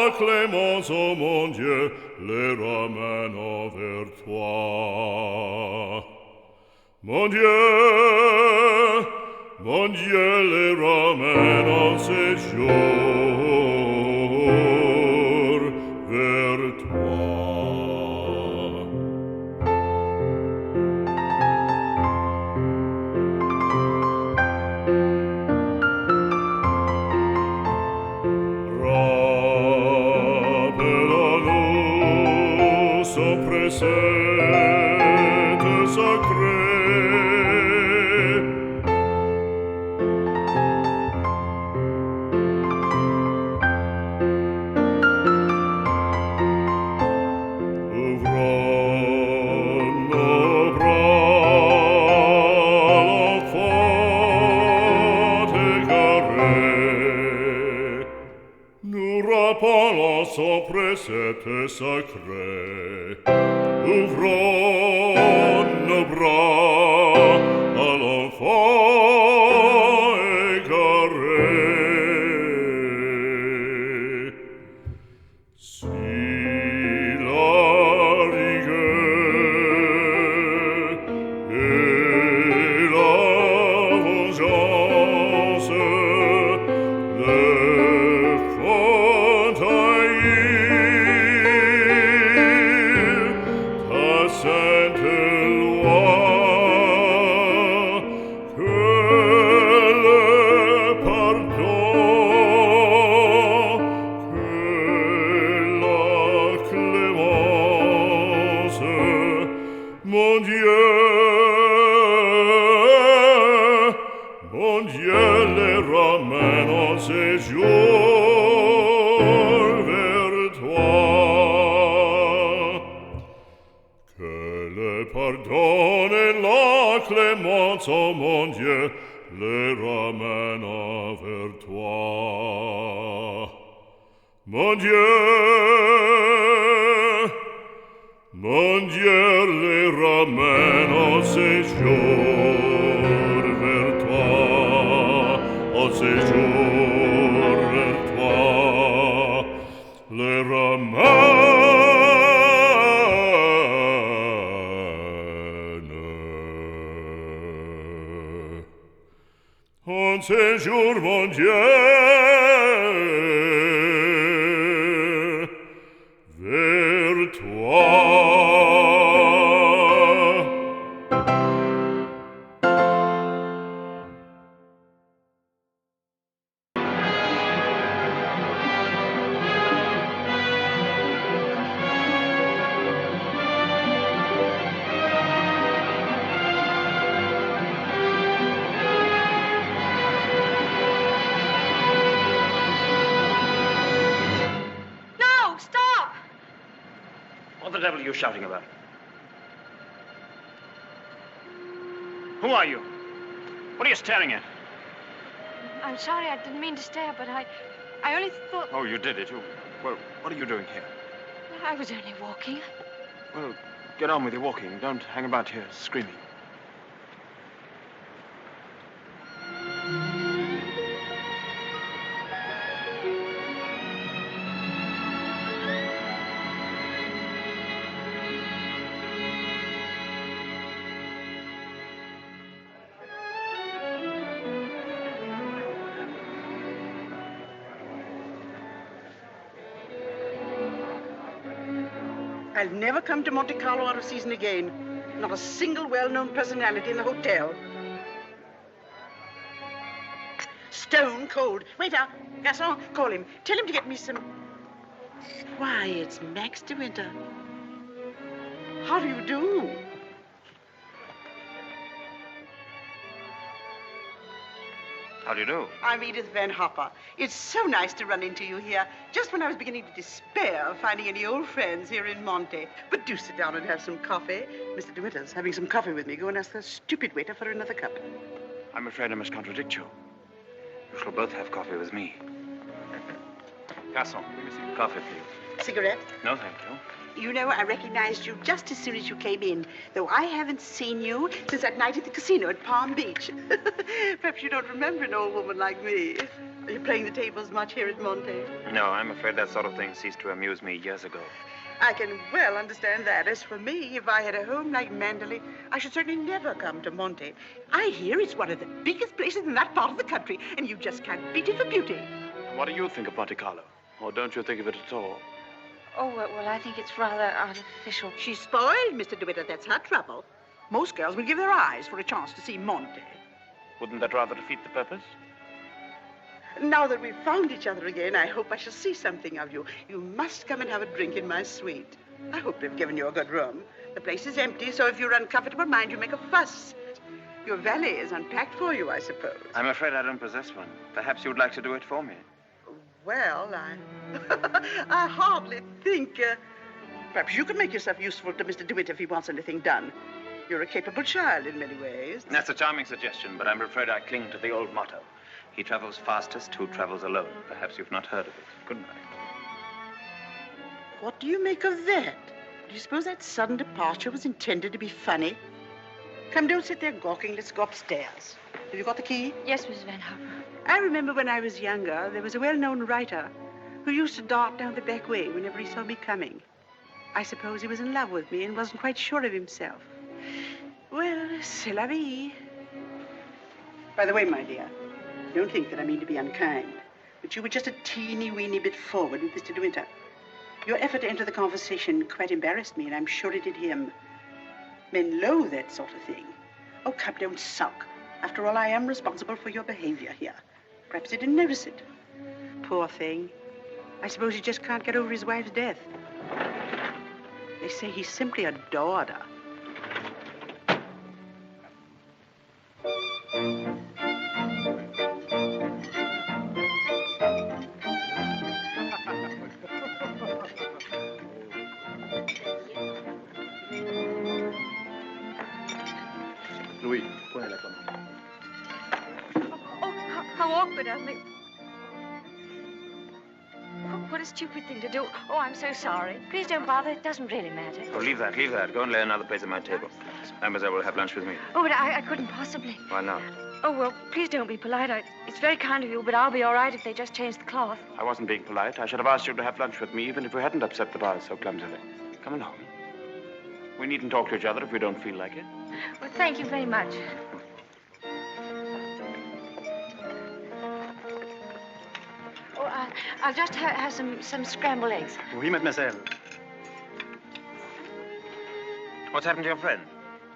la clémence, ô mon Dieu, les ramène vers toi. Mon Dieu les ramène en séjour vers toi. Préceptes sacrés, ouvrons nos bras, l'enfant égaré, nous rappelant son précepte sacré. Ouvrons nos bras à l'enfant égaré. Si la rigueur et la vengeance le font haïr, sainte loi, que le pardon, que la clémence, mon Dieu les ramène en séjour vers toi. Pardonne et la clémence, oh mon Dieu, les ramène vers toi. Mon Dieu les ramène en séjour vers toi, en séjour vers toi, les ramène. En séjour, mon Dieu, vers toi. What the devil are you shouting about? Who are you? What are you staring at? I'm sorry, I didn't mean to stare, but I only thought... Oh, you did it. Well, what are you doing here? I was only walking. Well, get on with your walking. Don't hang about here screaming. I'll never come to Monte Carlo out of season again. Not a single well-known personality in the hotel. Stone cold. Waiter, garçon, call him. Tell him to get me some... Why, it's Max de Winter. How do you do? How do you do? I'm Edith Van Hopper. It's so nice to run into you here, just when I was beginning to despair of finding any old friends here in Monte. But do sit down and have some coffee. Mr. De Winter's having some coffee with me. Go and ask the stupid waiter for another cup. I'm afraid I must contradict you. You shall both have coffee with me. Garçon, let me see. Coffee, please. Cigarette? No, thank you. You know, I recognized you just as soon as you came in, though I haven't seen you since that night at the casino at Palm Beach. Perhaps you don't remember an old woman like me. Are you playing the tables much here at Monte? No, I'm afraid that sort of thing ceased to amuse me years ago. I can well understand that. As for me, if I had a home like Mandalay, I should certainly never come to Monte. I hear it's one of the biggest places in that part of the country, and you just can't beat it for beauty. What do you think of Monte Carlo? Or don't you think of it at all? Oh, well, I think it's rather artificial. She's spoiled, Mr. DeWitt. That's her trouble. Most girls will give their eyes for a chance to see Monte. Wouldn't that rather defeat the purpose? Now that we've found each other again, I hope I shall see something of you. You must come and have a drink in my suite. I hope they've given you a good room. The place is empty, so if you're uncomfortable, mind you make a fuss. Your valet is unpacked for you, I suppose. I'm afraid I don't possess one. Perhaps you would like to do it for me. Well, I hardly think... perhaps you could make yourself useful to Mr. DeWitt if he wants anything done. You're a capable child in many ways. That's a charming suggestion, but I'm afraid I cling to the old motto. He travels fastest who travels alone. Perhaps you've not heard of it. Good night. What do you make of that? Do you suppose that sudden departure was intended to be funny? Come, don't sit there gawking. Let's go upstairs. Have you got the key? Yes, Mrs. Van Hopper. I remember when I was younger, there was a well-known writer who used to dart down the back way whenever he saw me coming. I suppose he was in love with me and wasn't quite sure of himself. Well, c'est la vie. By the way, my dear, don't think that I mean to be unkind, but you were just a teeny-weeny bit forward with Mr. De Winter. Your effort to enter the conversation quite embarrassed me, and I'm sure it did him. Men loathe that sort of thing. Oh, come, don't sulk. After all, I am responsible for your behavior here. Perhaps he didn't notice it. Poor thing. I suppose he just can't get over his wife's death. They say he simply adored her. Louis, prenez la commande. Oh, how awkward of me. What a stupid thing to do. Oh, I'm so sorry. Please don't bother. It doesn't really matter. Oh, leave that, leave that. Go and lay another place at my table. Mademoiselle will have lunch with me. Oh, but I couldn't possibly. Why not? Oh, well, please don't be polite. It's very kind of you, but I'll be all right if they just change the cloth. I wasn't being polite. I should have asked you to have lunch with me, even if we hadn't upset the vase so clumsily. Come along. We needn't talk to each other if we don't feel like it. Well, thank you very much. Oh, I'll just have some scrambled eggs. Oui, mademoiselle. What's happened to your friend?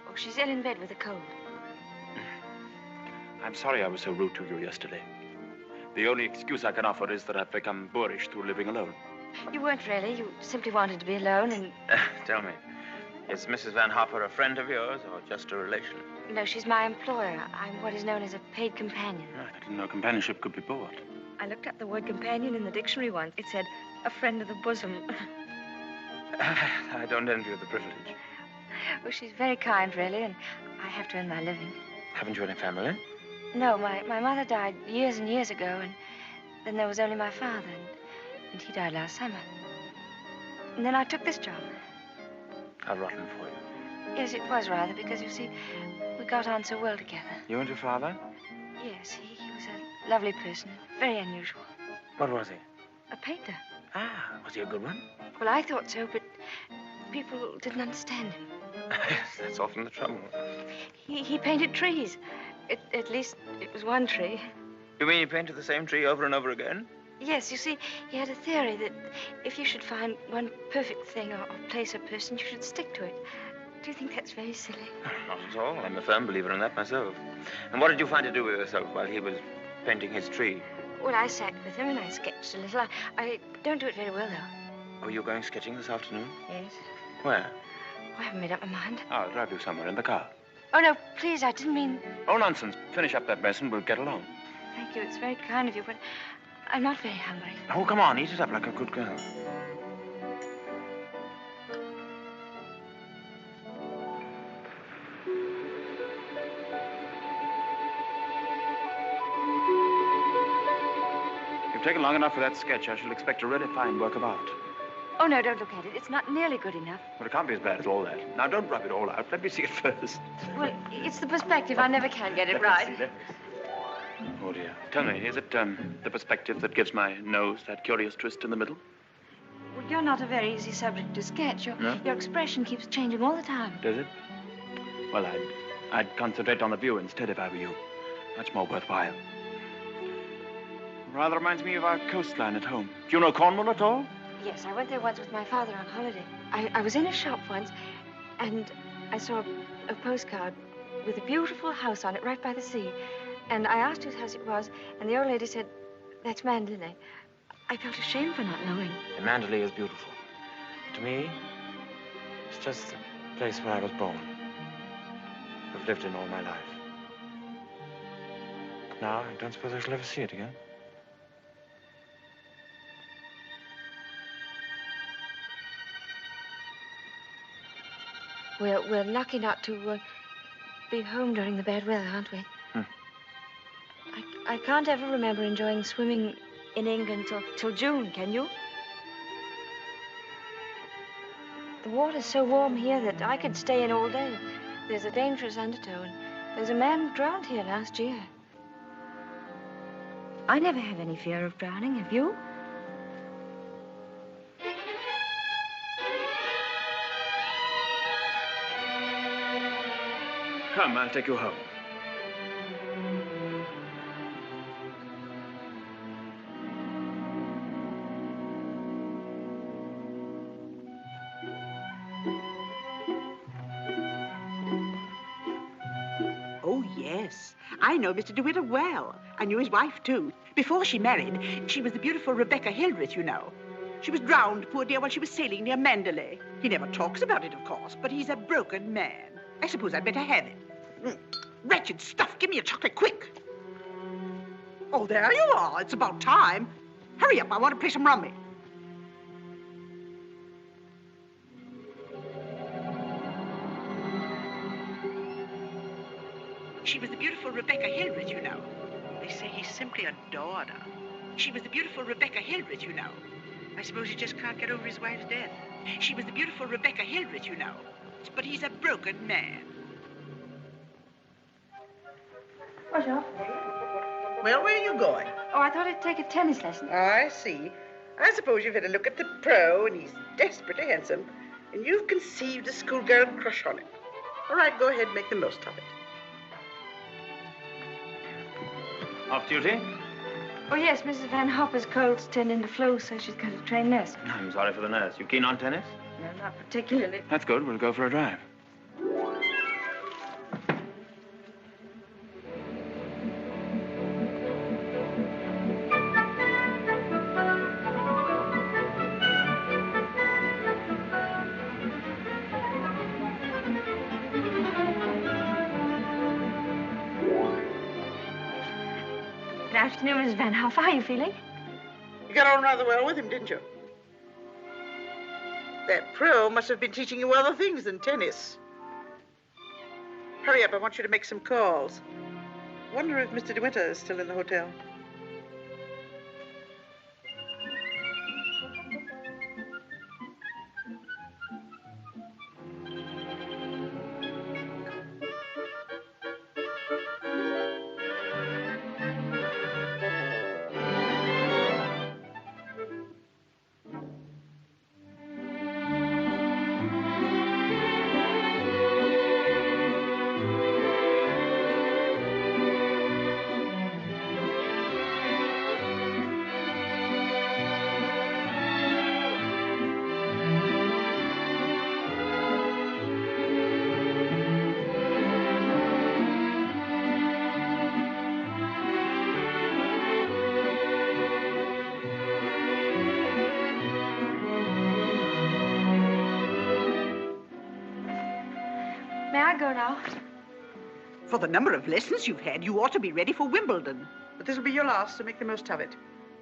Oh, she's ill in bed with a cold. I'm sorry I was so rude to you yesterday. The only excuse I can offer is that I've become boorish through living alone. You weren't really. You simply wanted to be alone and... Tell me, is Mrs. Van Hopper a friend of yours or just a relation? No, she's my employer. I'm what is known as a paid companion. I didn't know companionship could be bought. I looked up the word companion in the dictionary once. It said, a friend of the bosom. I don't envy you the privilege. Well, she's very kind, really, and I have to earn my living. Haven't you any family? No, my mother died years and years ago, and then there was only my father, and he died last summer. And then I took this job. How rotten for you. Yes, it was rather, because, you see, we got on so well together. You and your father? Yes, he was a lovely person, very unusual. What was he? A painter. Ah, was he a good one? Well, I thought so, but people didn't understand him. Yes, that's often the trouble. He painted trees. At least it was one tree. You mean he painted the same tree over and over again? Yes, you see, he had a theory that if you should find one perfect thing or place or person, you should stick to it. Do you think that's very silly? Not at all. I'm a firm believer in that myself. And what did you find to do with yourself while he was painting his tree? Well, I sat with him and I sketched a little. I don't do it very well, though. Oh, you're going sketching this afternoon? Yes. Where? Oh, I haven't made up my mind. I'll drive you somewhere in the car. Oh, no, please, I didn't mean... Oh, nonsense. Finish up that mess and we'll get along. Thank you, it's very kind of you, but I'm not very hungry. Oh, come on, eat it up like a good girl. You've taken long enough for that sketch. I shall expect a really fine work of art. Oh, no, don't look at it. It's not nearly good enough. Well, it can't be as bad as all that. Now, don't rub it all out. Let me see it first. Well, it's the perspective. I never can get it Let me right. see, let me see. Oh, dear. Tell me, is it the perspective that gives my nose that curious twist in the middle? Well, you're not a very easy subject to sketch. No? Your expression keeps changing all the time. Does it? Well, I'd concentrate on the view instead if I were you. Much more worthwhile. Rather reminds me of our coastline at home. Do you know Cornwall at all? Yes, I went there once with my father on holiday. I was in a shop once, and I saw a postcard with a beautiful house on it right by the sea. And I asked whose house it was, and the old lady said, "That's Mandalay." I felt ashamed for not knowing. And Mandalay is beautiful. To me, it's just the place where I was born. I've lived in all my life. Now, I don't suppose I shall ever see it again. We're lucky not to be home during the bad weather, aren't we? I can't ever remember enjoying swimming in England till June, can you? The water's so warm here that I could stay in all day. There's a dangerous undertow, and there's a man drowned here last year. I never have any fear of drowning, have you? Come, I'll take you home. Oh, yes. I know Mr. DeWitt well. I knew his wife, too. Before she married, she was the beautiful Rebecca Hildreth, you know. She was drowned, poor dear, while she was sailing near Mandalay. He never talks about it, of course, but he's a broken man. I suppose I'd better have it. Wretched stuff. Give me a chocolate, quick. Oh, there you are. It's about time. Hurry up. I want to play some rummy. She was the beautiful Rebecca Hildreth, you know. They say he simply adored her. She was the beautiful Rebecca Hildreth, you know. I suppose he just can't get over his wife's death. She was the beautiful Rebecca Hildreth, you know. But he's a broken man. Bonjour. Well, where are you going? Oh, I thought I'd take a tennis lesson. I see. I suppose you've had a look at the pro, and he's desperately handsome, and you've conceived a schoolgirl crush on him. All right, go ahead and make the most of it. Off duty? Oh, yes, Mrs. Van Hopper's cold's turned into flu, so she's got a trained nurse. I'm sorry for the nurse. You keen on tennis? No, not particularly. That's good. We'll go for a drive. Good afternoon, Mrs. Van Hopper. How are you feeling? You got on rather well with him, didn't you? That pro must have been teaching you other things than tennis. Hurry up, I want you to make some calls. Wonder if Mr. DeWitt is still in the hotel. May I go now? For the number of lessons you've had, you ought to be ready for Wimbledon. But this will be your last, so make the most of it.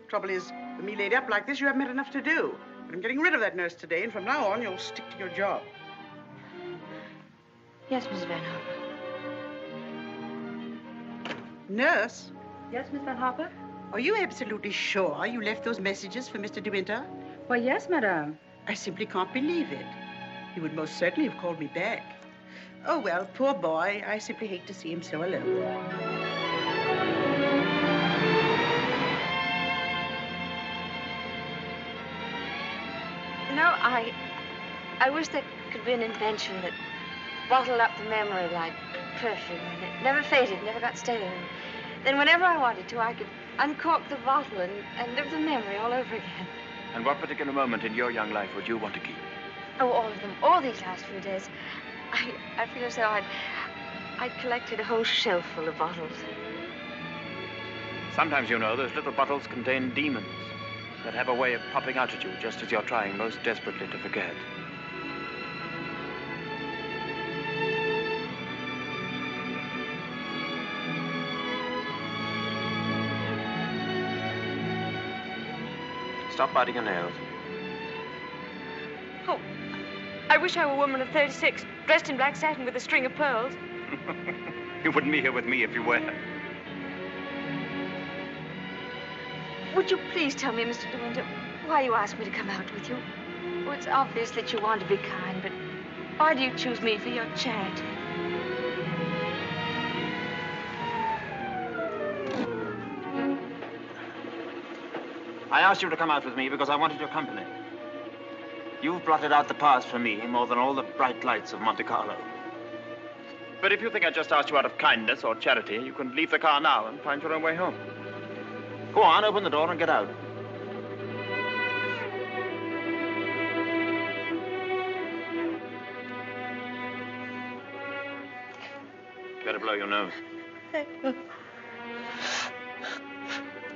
Trouble is, with me laid up like this, you haven't had enough to do. But I'm getting rid of that nurse today, and from now on, you'll stick to your job. Yes, Mrs. Van Hopper. Nurse, Yes, Miss Van Hopper? are you absolutely sure you left those messages for Mr. De Winter? Why, yes, madame. I simply can't believe it. He would most certainly have called me back. Oh, well, poor boy. I simply hate to see him so alone. You know, I wish there could be an invention that bottled up the memory like perfume, and it never faded, never got stale. And then whenever I wanted to, I could uncork the bottle and live the memory all over again. And what particular moment in your young life would you want to keep? Oh, all of them. All these last few days. I feel as though I'd collected a whole shelf full of bottles. Sometimes, you know, those little bottles contain demons that have a way of popping out at you just as you're trying most desperately to forget. Stop biting your nails. Oh, I wish I were a woman of 36, dressed in black satin with a string of pearls. You wouldn't be here with me if you were. Would you please tell me, Mr. De Winter, why you asked me to come out with you? Oh, it's obvious that you want to be kind, but why do you choose me for your charity? I asked you to come out with me because I wanted your company. You've blotted out the past for me more than all the bright lights of Monte Carlo. But if you think I just asked you out of kindness or charity, you can leave the car now and find your own way home. Go on, open the door and get out. Better blow your nose.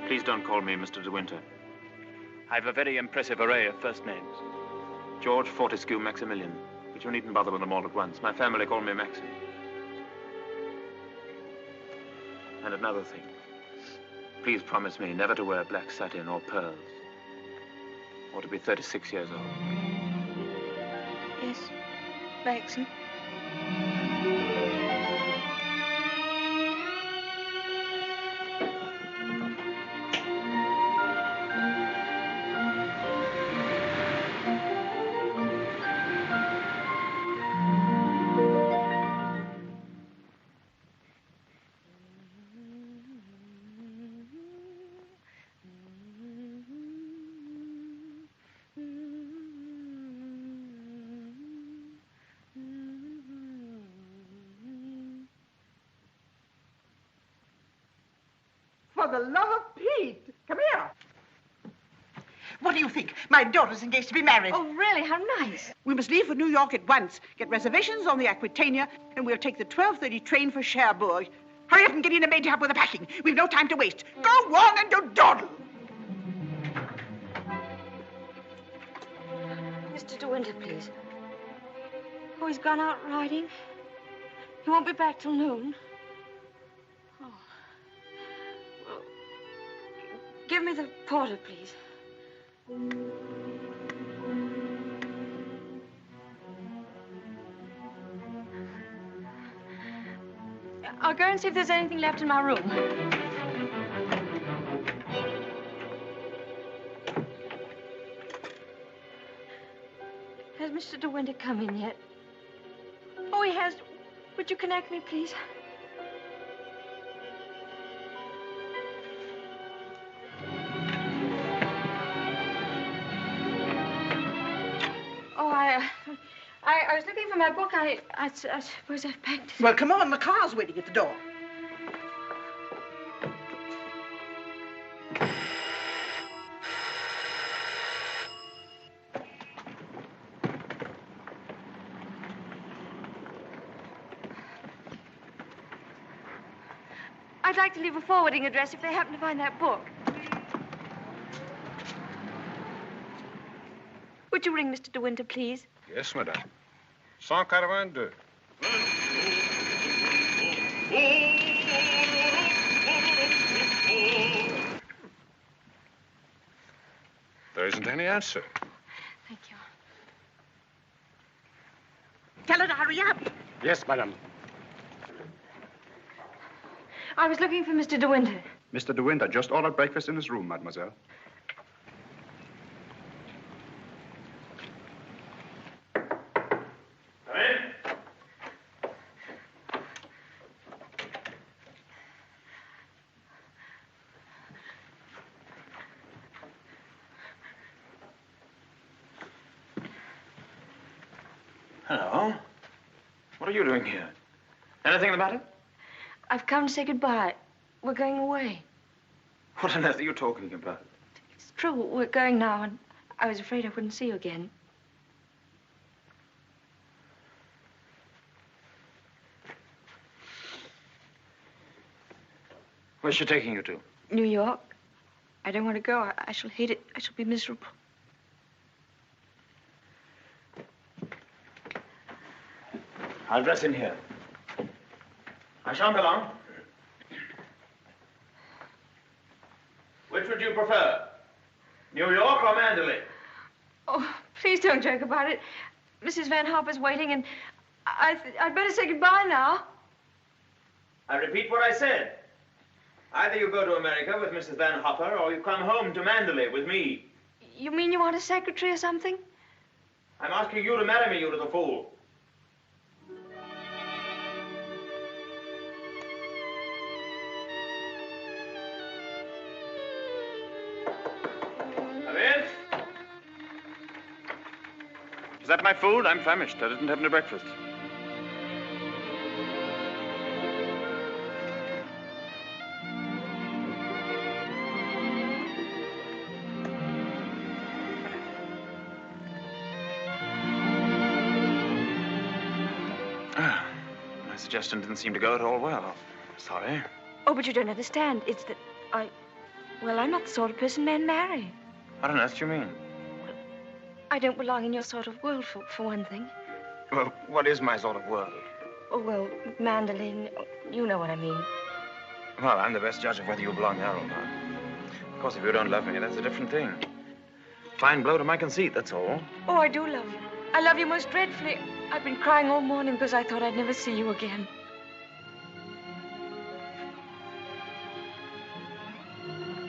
Please don't call me Mr. De Winter. I've a very impressive array of first names. George, Fortescue, Maximilian. But you needn't bother with them all at once. My family call me Maxim. And another thing. Please promise me never to wear black satin or pearls. Or to be 36 years old. Yes, Maxim. For the love of Pete. Come here. What do you think? My daughter's engaged to be married. Oh, really? How nice. We must leave for New York at once. Get reservations on the Aquitania, and we'll take the 12:30 train for Cherbourg. Hurry up and get in a maid to help with the packing. We've no time to waste. Go on and do dawdle. Mr. De Winter, please. Oh, he's gone out riding. He won't be back till noon. Oh. Well, give me the porter, please. I'll go and see if there's anything left in my room. Has Mr. De Winter come in yet? Oh, he has. Would you connect me, please? Oh, I was looking for my book. I suppose I've packed it. Well, come on. The car's waiting at the door. I'd like to leave a forwarding address if they happen to find that book. Would you ring Mr. De Winter, please? Yes, madame. 182. There isn't any answer. Thank you. Tell her to hurry up. Yes, madame. I was looking for Mr. De Winter. Mr. De Winter just ordered breakfast in his room, mademoiselle. Hello. What are you doing here? Anything the matter? I've come to say goodbye. We're going away. What on earth are you talking about? It's true, we're going now, and I was afraid I wouldn't see you again. Where's she taking you to? New York. I don't want to go. I shall hate it. I shall be miserable. I'll dress in here. I shan't be long. Which would you prefer? New York or Mandalay? Oh, please don't joke about it. Mrs. Van Hopper's waiting, and I'd better say goodbye now. I repeat what I said. Either you go to America with Mrs. Van Hopper, or you come home to Mandalay with me. You mean you want a secretary or something? I'm asking you to marry me, you little fool. Come in. Is that my food? I'm famished. I didn't have any breakfast. My suggestion didn't seem to go at all well. Sorry. Oh, but you don't understand. It's that well, I'm not the sort of person men marry. What on earth do you mean? I don't belong in your sort of world, for one thing. Well, what is my sort of world? Oh, well, mandolin, you know what I mean. Well, I'm the best judge of whether you belong there or not. Of course, if you don't love me, that's a different thing. Fine blow to my conceit, that's all. Oh, I do love you. I love you most dreadfully. I've been crying all morning because I thought I'd never see you again.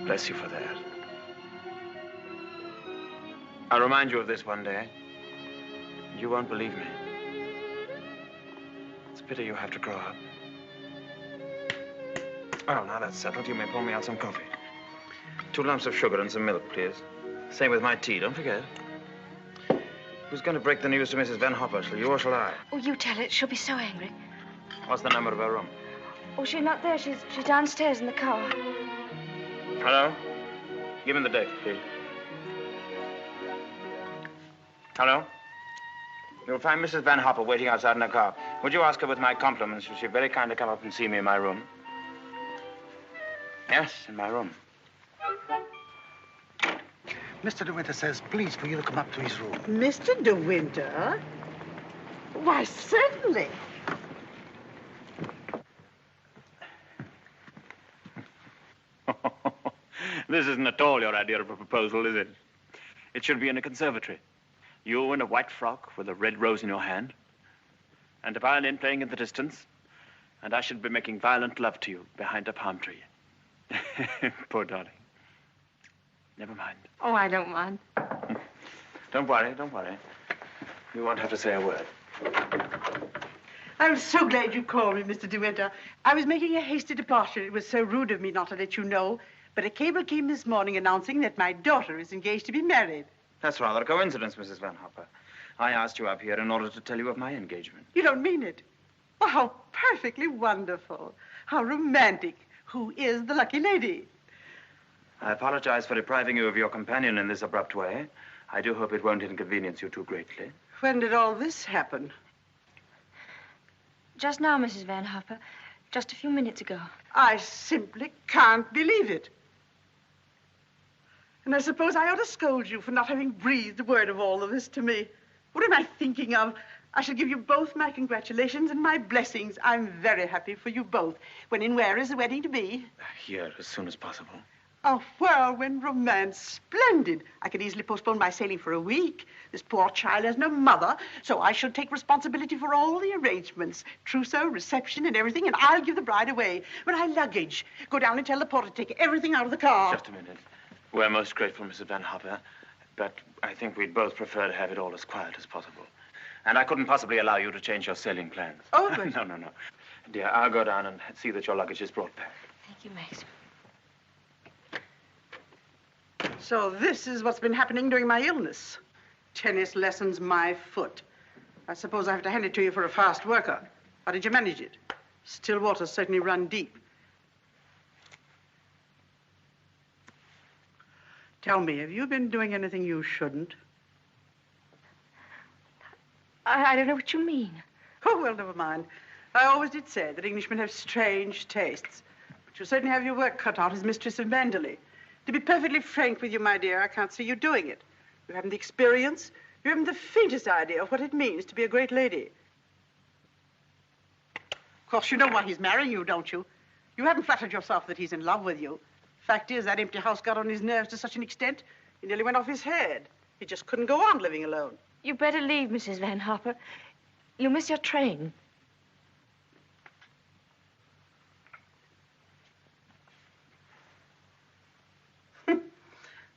Bless you for that. I'll remind you of this one day. You won't believe me. It's a pity you have to grow up. Oh, now that's settled. You may pour me out some coffee. 2 lumps of sugar and some milk, please. Same with my tea, don't forget. Who's going to break the news to Mrs. Van Hopper? Shall you or shall I? Oh, you tell it. She'll be so angry. What's the number of her room? Oh, she's not there. She's downstairs in the car. Hello? Give me the date, please. Hello? You'll find Mrs. Van Hopper waiting outside in her car. Would you ask her with my compliments if she'd very kindly come up and see me in my room? Yes, in my room. Mr. De Winter says, please, for you to come up to his room. Mr. De Winter? Why, certainly. This isn't at all your idea of a proposal, is it? It should be in a conservatory. You in a white frock with a red rose in your hand, and a violin playing in the distance, and I should be making violent love to you behind a palm tree. Poor darling. Never mind. Oh, I don't mind. Don't worry, don't worry. You won't have to say a word. I'm so glad you called me, Mr. De Winter. I was making a hasty departure. It was so rude of me not to let you know. But a cable came this morning announcing that my daughter is engaged to be married. That's rather a coincidence, Mrs. Van Hopper. I asked you up here in order to tell you of my engagement. You don't mean it? Oh, how perfectly wonderful. How romantic. Who is the lucky lady? I apologize for depriving you of your companion in this abrupt way. I do hope it won't inconvenience you too greatly. When did all this happen? Just now, Mrs. Van Hopper. Just a few minutes ago. I simply can't believe it. And I suppose I ought to scold you for not having breathed a word of all of this to me. What am I thinking of? I shall give you both my congratulations and my blessings. I'm very happy for you both. When and where is the wedding to be? Here, as soon as possible. A whirlwind romance. Splendid. I could easily postpone my sailing for a week. This poor child has no mother, so I shall take responsibility for all the arrangements. Trousseau, reception, and everything, and I'll give the bride away. My luggage. Go down and tell the porter to take everything out of the car. Just a minute. We're most grateful, Mrs. Van Hopper, but I think we'd both prefer to have it all as quiet as possible. And I couldn't possibly allow you to change your sailing plans. Oh, but... No. Dear, I'll go down and see that your luggage is brought back. Thank you, Max. So this is what's been happening during my illness. Tennis lessons, my foot. I suppose I have to hand it to you for a fast worker. How did you manage it? Still waters certainly run deep. Tell me, have you been doing anything you shouldn't? I don't know what you mean. Oh, well, never mind. I always did say that Englishmen have strange tastes. But you certainly have your work cut out as Mistress of Manderley. To be perfectly frank with you, my dear, I can't see you doing it. You haven't the experience. You haven't the faintest idea of what it means to be a great lady. Of course, you know why he's marrying you, don't you? You haven't flattered yourself that he's in love with you. Fact is, that empty house got on his nerves to such an extent, he nearly went off his head. He just couldn't go on living alone. You better leave, Mrs. Van Hopper. You'll miss your train.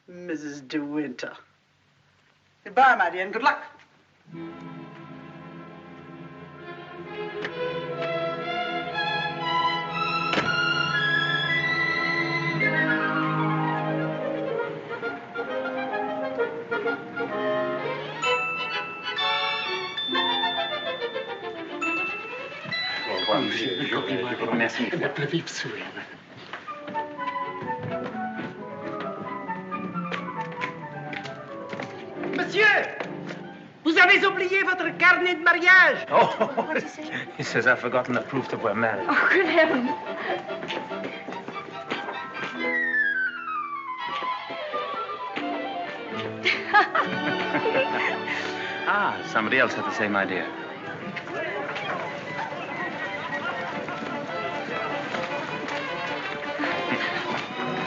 Mrs. De Winter. Goodbye, my dear, and good luck. Merci. Vite sourire. Monsieur, vous avez oublié votre carnet de mariage. Oh, What did you say? he says I've forgotten the proof that we're married. Oh, good heavens. Ah, somebody else had the same idea.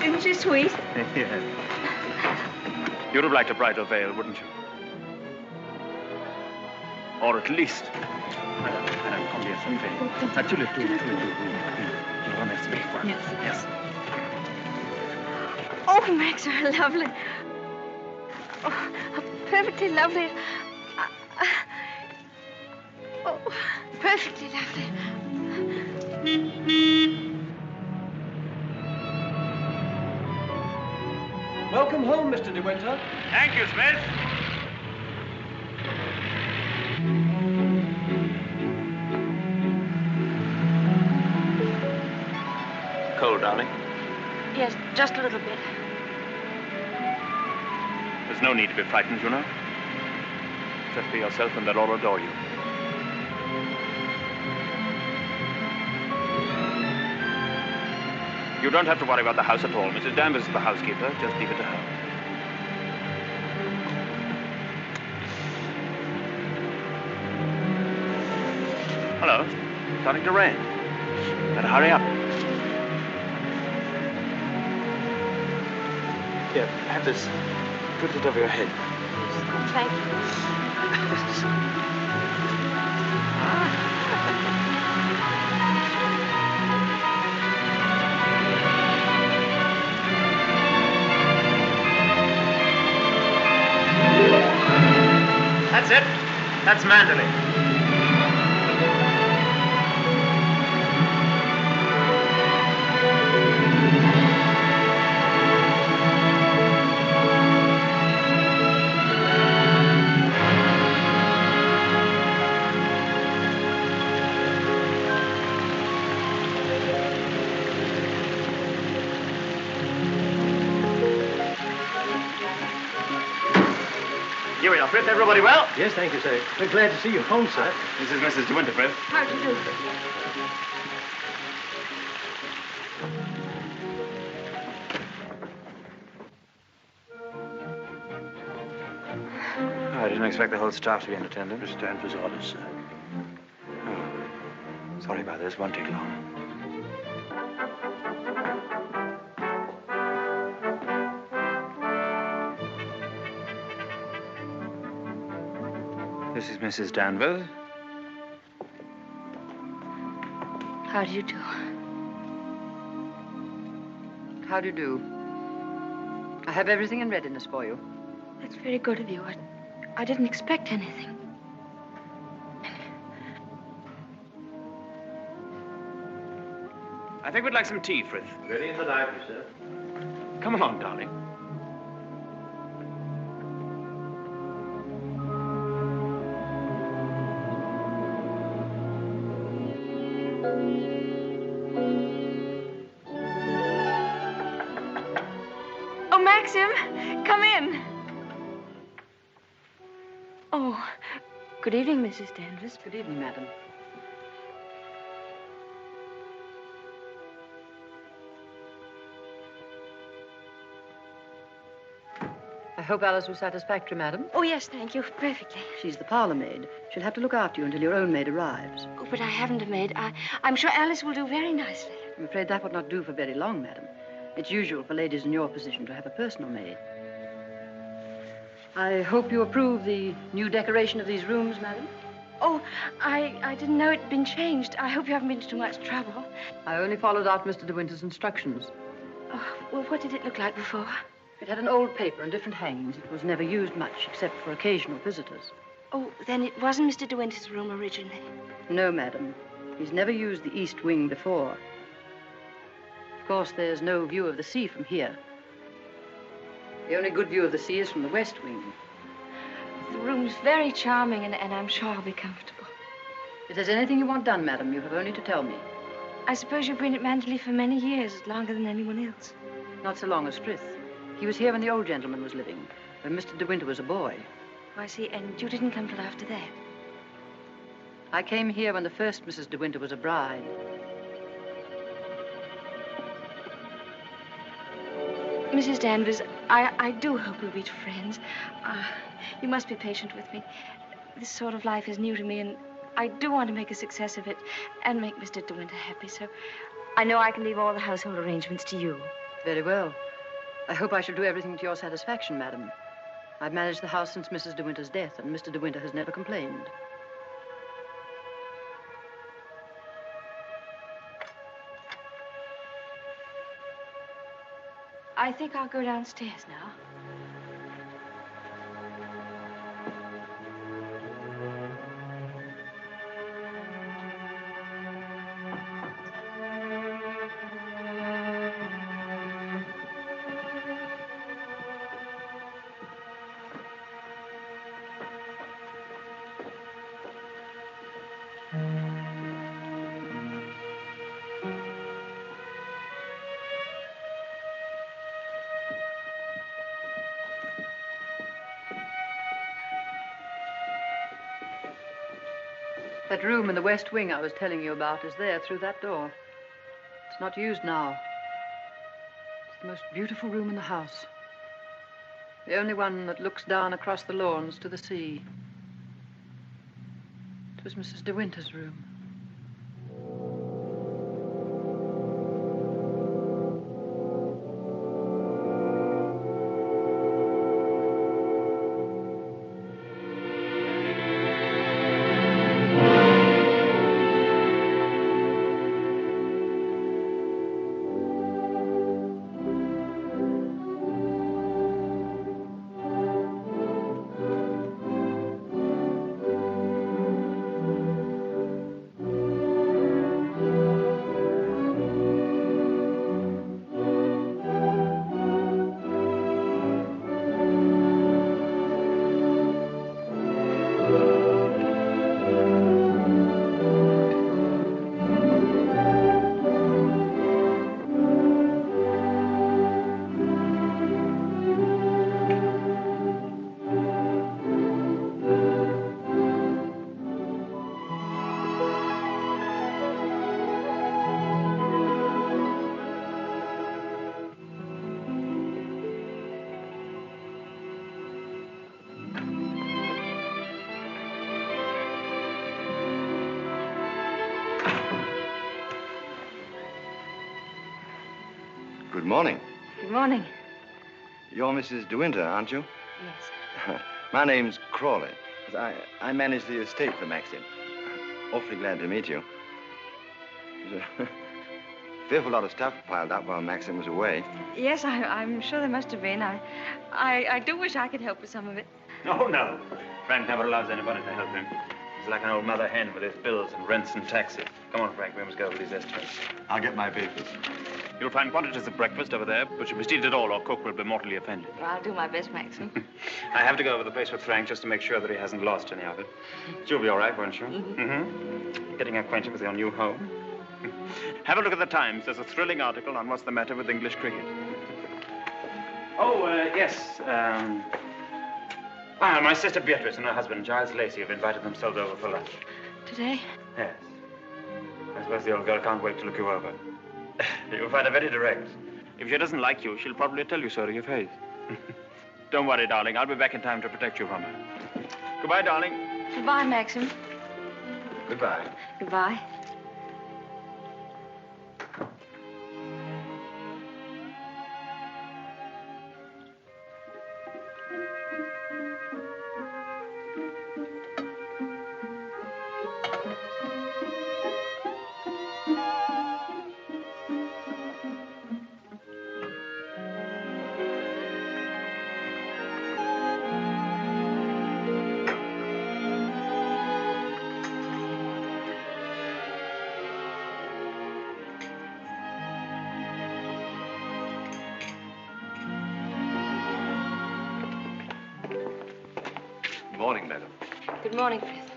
Isn't she sweet? Yeah. You'd have liked a bridal veil, wouldn't you? Or at least... Madame, combien ça me fait? Ah, tous les deux, oui. Je vous remercie mille fois. Yes. Yes. Oh, Max, are lovely. Oh, how perfectly lovely. Oh, perfectly lovely. Welcome home, Mr. De Winter. Thank you, Smith. Cold, darling. Yes, just a little bit. There's no need to be frightened, you know. Just be yourself and they'll all adore you. You don't have to worry about the house at all. Mrs. Danvers is the housekeeper. Just leave it to her. Hello. Starting to rain. Better hurry up. Here, have this. Put it over your head. Thank you. That's it. That's Manderley. Here we are, Fritz. Everybody well? Yes, thank you, sir. We're glad to see you home, sir. This is Mrs. De Winter, Fritz. How do you do? I didn't expect the whole staff to be in attendance. Mr. Danvers' orders, sir. Oh. Sorry about this. Won't take long. This is Mrs. Danvers. How do you do? How do you do? I have everything in readiness for you. That's very good of you. I didn't expect anything. I think we'd like some tea, Fritz. Ready in the library, sir. Come along, darling. Maxim, come in. Oh, good evening, Mrs. Danvers. Good evening, madam. I hope Alice was satisfactory, madam. Oh, yes, thank you. Perfectly. She's the parlor maid. She'll have to look after you until your own maid arrives. Oh, but I haven't a maid. I'm sure Alice will do very nicely. I'm afraid that would not do for very long, madam. It's usual for ladies in your position to have a personal maid. I hope you approve the new decoration of these rooms, madam. Oh, I didn't know it'd been changed. I hope you haven't been to too much trouble. I only followed out Mr. De Winter's instructions. Oh, well, what did it look like before? It had an old paper and different hangings. It was never used much, except for occasional visitors. Oh, then it wasn't Mr. De Winter's room originally. No, madam. He's never used the east wing before. Of course, there's no view of the sea from here. The only good view of the sea is from the west wing. The room's very charming, and I'm sure I'll be comfortable. If there's anything you want done, madam, you have only to tell me. I suppose you've been at Manderley for many years, longer than anyone else. Not so long as Frith. He was here when the old gentleman was living, when Mr. De Winter was a boy. Oh, I see. And you didn't come till after that? I came here when the first Mrs. De Winter was a bride. Mrs. Danvers, I do hope we'll be friends. You must be patient with me. This sort of life is new to me, and I do want to make a success of it and make Mr. De Winter happy, so I know I can leave all the household arrangements to you. Very well. I hope I shall do everything to your satisfaction, madam. I've managed the house since Mrs. De Winter's death, and Mr. De Winter has never complained. I think I'll go downstairs now. That room in the west wing I was telling you about is there through that door. It's not used now. It's the most beautiful room in the house. The only one that looks down across the lawns to the sea. It was Mrs. De Winter's room. Good morning. Good morning. You're Mrs. De Winter, aren't you? Yes. My name's Crawley. I manage the estate for Maxim. Awfully glad to meet you. There's a fearful lot of stuff piled up while Maxim was away. Yes, I'm sure there must have been. I do wish I could help with some of it. Oh, no. Frank never allows anybody to help him. He's like an old mother hen with his bills and rents and taxes. Come on, Frank, we must go over these estimates. I'll get my papers. You'll find quantities of breakfast over there, but you must eat it all or cook will be mortally offended. Well, I'll do my best, Maxim. I have to go over the place with Frank just to make sure that he hasn't lost any of it. You'll be all right, won't you? Getting acquainted with your new home. Have a look at the Times. There's a thrilling article on what's the matter with English cricket. Oh, yes. My sister Beatrice and her husband, Giles Lacey, have invited themselves over for lunch. Today? Yes. I suppose the old girl can't wait to look you over. You'll find her very direct. If she doesn't like you, she'll probably tell you so to your face. Don't worry, darling. I'll be back in time to protect you from her. Goodbye, darling. Goodbye, Maxim. Goodbye. Goodbye. Good morning, madam. Good morning, Frith.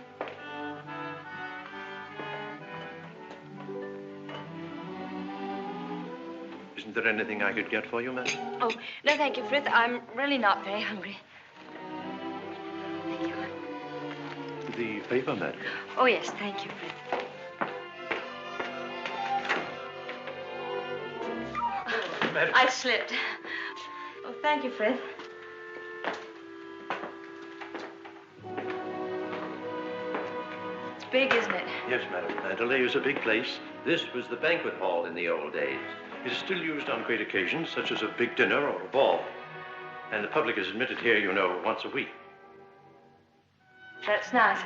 Isn't there anything I could get for you, madam? Oh, no, thank you, Frith. I'm really not very hungry. Thank you. The paper, madam. Oh, yes, thank you, Frith. Madam. I slipped. Oh, thank you, Frith. It's big, isn't it? Yes, madam. Mandalay is a big place. This was the banquet hall in the old days. It is still used on great occasions, such as a big dinner or a ball. And the public is admitted here, you know, once a week. That's nice.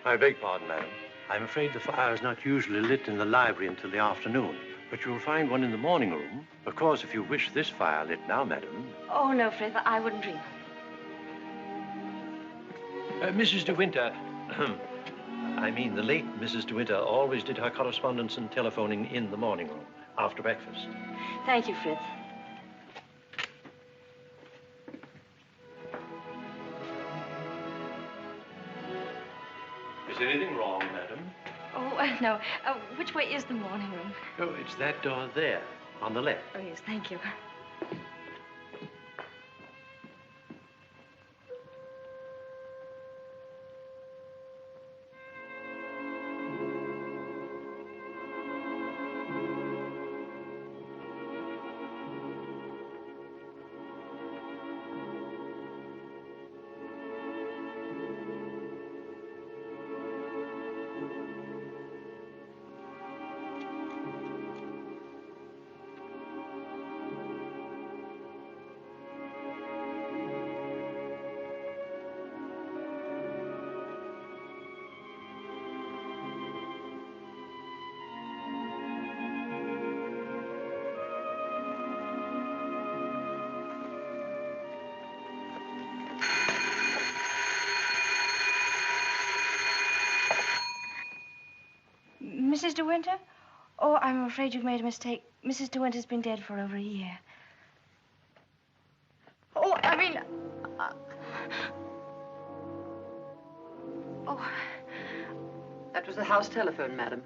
I beg pardon, madam. I'm afraid the fire is not usually lit in the library until the afternoon. But you'll find one in the morning room. Of course, if you wish this fire lit now, madam. Oh, no, Frith, I wouldn't dream. Mrs. De Winter, I mean the late Mrs. De Winter always did her correspondence and telephoning in the morning room, after breakfast. Thank you, Frith. Is anything wrong, madam? Oh, no. Which way is the morning room? Oh, it's that door there, on the left. Oh, yes, thank you. Mrs. De Winter? Oh, I'm afraid you've made a mistake. Mrs. De Winter's been dead for over a year. Oh, I mean... Oh, that was the house telephone, madam.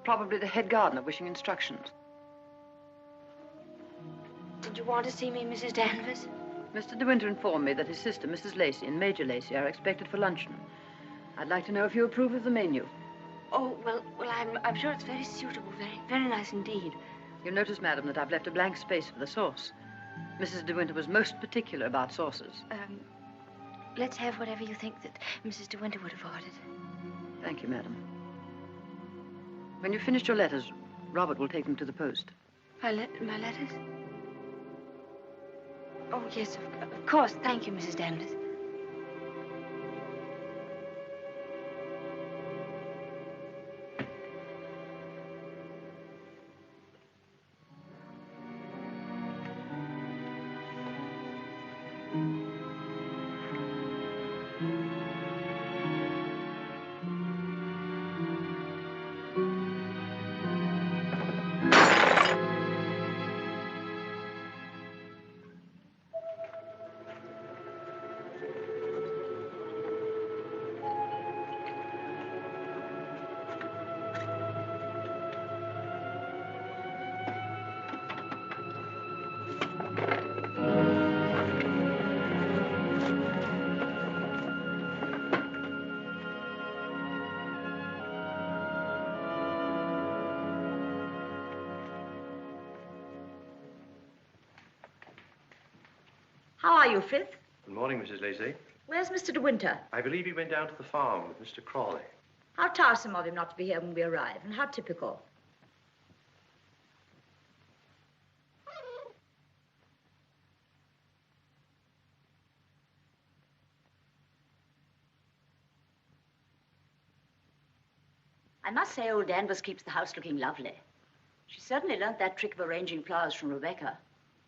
Probably the head gardener wishing instructions. Did you want to see me, Mrs. Danvers? Mr. De Winter informed me that his sister, Mrs. Lacey, and Major Lacey are expected for luncheon. I'd like to know if you approve of the menu. Oh, well, I'm sure it's very suitable, very nice indeed. You'll notice, madam, that I've left a blank space for the sauce. Mrs. De Winter was most particular about sauces. Let's have whatever you think that Mrs. De Winter would have ordered. Thank you, madam. When you've finished your letters, Robert will take them to the post. My letters? Oh, yes, of course. Thank you, Mrs. Danvers. How are you, Frith? Good morning, Mrs. Lacey. Where's Mr. De Winter? I believe he went down to the farm with Mr. Crawley. How tiresome of him not to be here when we arrive, and how typical. I must say old Danvers keeps the house looking lovely. She certainly learnt that trick of arranging flowers from Rebecca.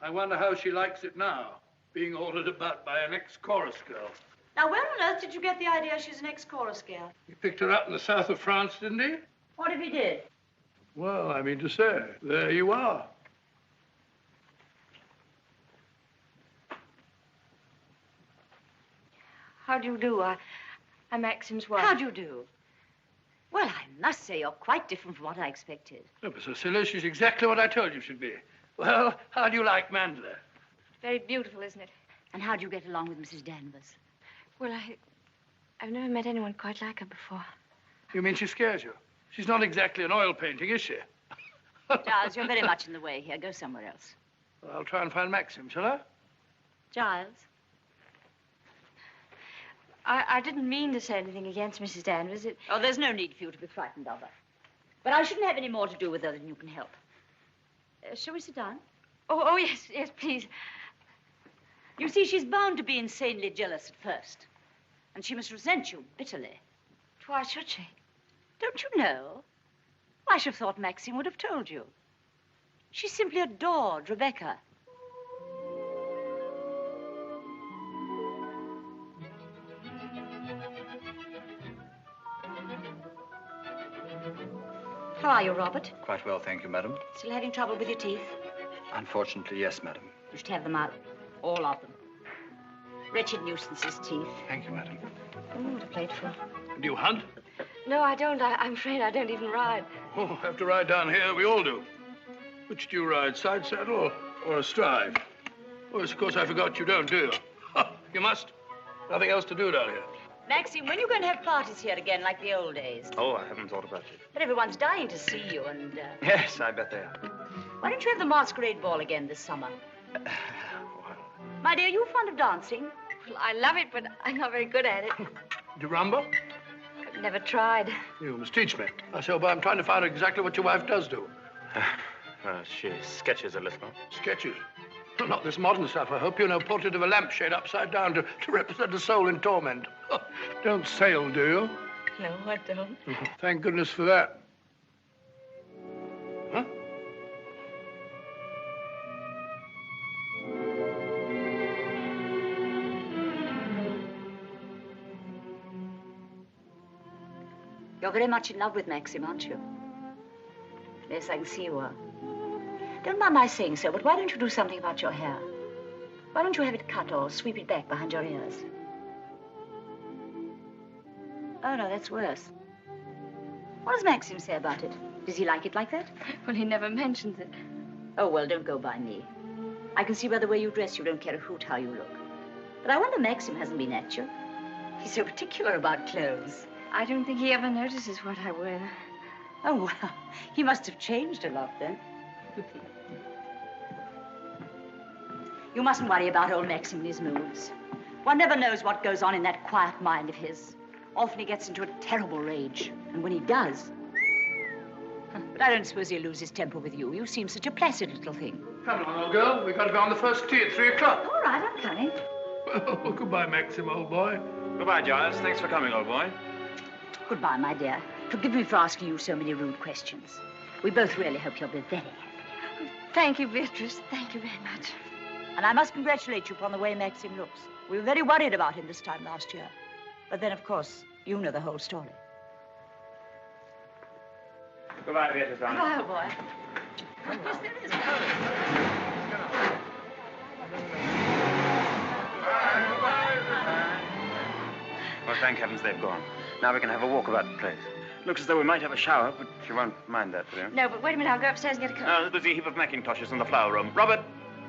I wonder how she likes it now, being ordered about by an ex-chorus girl. Now, where on earth did you get the idea she's an ex-chorus girl? He picked her up in the south of France, didn't he? What if he did? Well, I mean to say, there you are. How do you do? I'm Maxim's wife. How do you do? Well, I must say you're quite different from what I expected. Oh, but Cecilia, she's exactly what I told you she'd be. Well, how do you like Mandela? Very beautiful, isn't it? And how do you get along with Mrs. Danvers? Well, I've never met anyone quite like her before. You mean she scares you? She's not exactly an oil painting, is she? Giles, you're very much in the way here. Go somewhere else. Well, I'll try and find Maxim, shall I? Giles? I didn't mean to say anything against Mrs. Danvers. Oh, there's no need for you to be frightened of her. But I shouldn't have any more to do with her than you can help. Shall we sit down? Oh, yes, please. You see, she's bound to be insanely jealous at first. And she must resent you bitterly. Why should she? Don't you know? I should have thought Maxine would have told you. She simply adored Rebecca. How are you, Robert? Quite well, thank you, madam. Still having trouble with your teeth? Unfortunately, yes, madam. You should have them out. All of them. Wretched nuisances, teeth. Thank you, madam. Oh, what a plateful. Do you hunt? No, I don't. I'm afraid I don't even ride. Oh, have to ride down here. We all do. Which do you ride, side saddle or astride? Oh, yes, of course, I forgot you don't, do you? You must. Nothing else to do down here. Maxine, when are you going to have parties here again, like the old days? Oh, I haven't thought about it. But everyone's dying to see you, and, Yes, I bet they are. Why don't you have the masquerade ball again this summer? My dear, are you fond of dancing? Well, I love it, but I'm not very good at it. Do you rumble? I've never tried. You must teach me. I say, but I'm trying to find out exactly what your wife does do. She sketches a little. Sketches? Well, not this modern stuff, I hope. You know, portrait of a lampshade upside down to represent a soul in torment. Don't sail, do you? No, I don't. Thank goodness for that. Huh? You're very much in love with Maxim, aren't you? Yes, I can see you are. Don't mind my saying so, but why don't you do something about your hair? Why don't you have it cut or sweep it back behind your ears? Oh, no, that's worse. What does Maxim say about it? Does he like it like that? Well, he never mentions it. Oh, well, don't go by me. I can see by the way you dress you don't care a hoot how you look. But I wonder Maxim hasn't been at you. He's so particular about clothes. I don't think he ever notices what I wear. Oh, well, he must have changed a lot then. You mustn't worry about old Maxim and his moods. One never knows what goes on in that quiet mind of his. Often he gets into a terrible rage. And when he does... But I don't suppose he'll lose his temper with you. You seem such a placid little thing. Come along, old girl. We've got to go on the first tee at 3 o'clock. All right, I'm coming. Well, goodbye, Maxim, old boy. Goodbye, Giles. Thanks for coming, old boy. Goodbye, my dear. Forgive me for asking you so many rude questions. We both really hope you'll be very happy. Thank you, Beatrice. Thank you very much. And I must congratulate you upon the way Maxim looks. We were very worried about him this time last year. But then, of course, you know the whole story. Goodbye, Beatrice. Goodbye, old boy. Yes, there is. Well, thank heavens they've gone. Now we can have a walk about the place. Looks as though we might have a shower, but you won't mind that, will you? No, but wait a minute. I'll go upstairs and get a coat. There's a heap of mackintoshes in the flower room. Robert,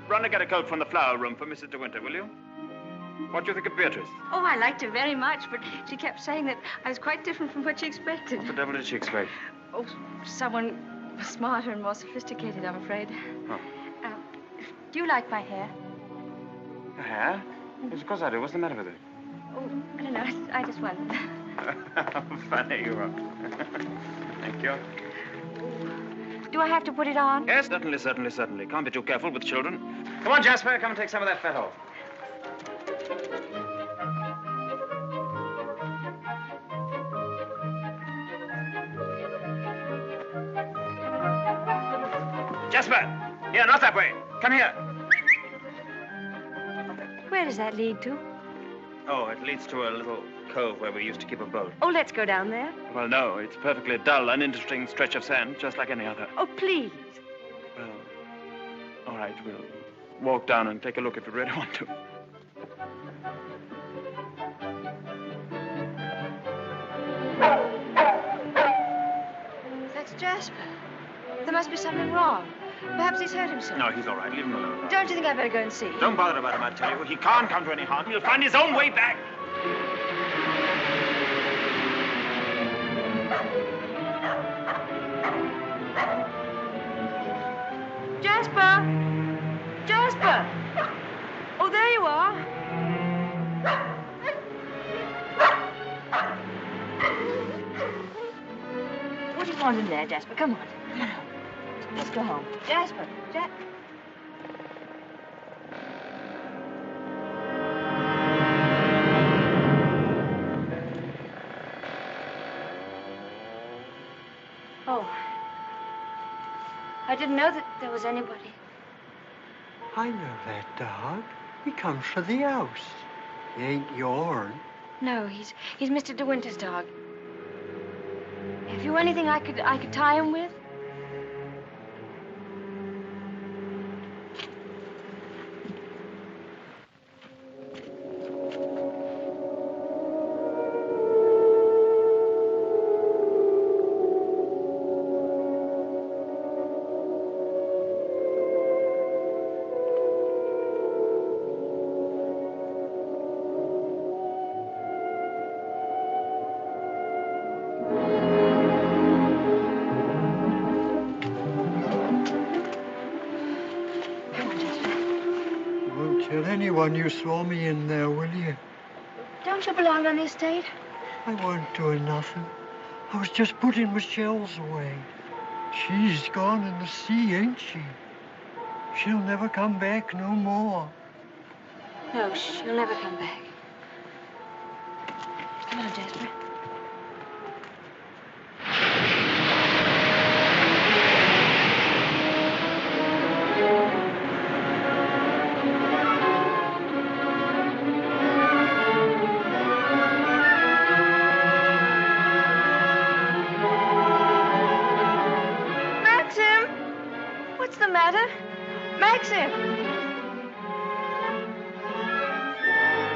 run and get a coat from the flower room for Mrs. De Winter, will you? What do you think of Beatrice? Oh, I liked her very much, but she kept saying that I was quite different from what she expected. What the devil did she expect? Oh, someone smarter and more sophisticated, I'm afraid. Oh. Do you like my hair? Yeah? Yes, of course I do. What's the matter with it? Oh, I don't know. I just wondered. Funny you are. Thank you. Do I have to put it on? Yes, certainly. Can't be too careful with children. Come on, Jasper, come and take some of that fat off. Jasper! Here, not that way. Come here. Where does that lead to? Oh, it leads to a little cove where we used to keep a boat. Oh, let's go down there. Well, no, it's a perfectly dull, uninteresting stretch of sand, just like any other. Oh, please. Well, all right, we'll walk down and take a look if you really want to. That's Jasper. There must be something wrong. Perhaps he's hurt himself. No, he's all right. Leave him alone. Don't you think I'd better go and see? Don't bother about him, I tell you. He can't come to any harm. He'll find his own way back. Jasper! Jasper! Oh, there you are. What do you want in there, Jasper? Come on. Come on. Let's go home. Jasper! Oh. I didn't know that there was anybody. I know that dog. He comes for the house. He ain't yourn. No, he's Mr. De Winter's dog. Have you anything I could tie him with? Tell anyone you saw me in there, will you? Don't you belong on the estate? I wasn't doing nothing. I was just putting my shells away. She's gone in the sea, ain't she? She'll never come back no more. No, she'll never come back. Come on, Jasper. What's the matter? Maxim!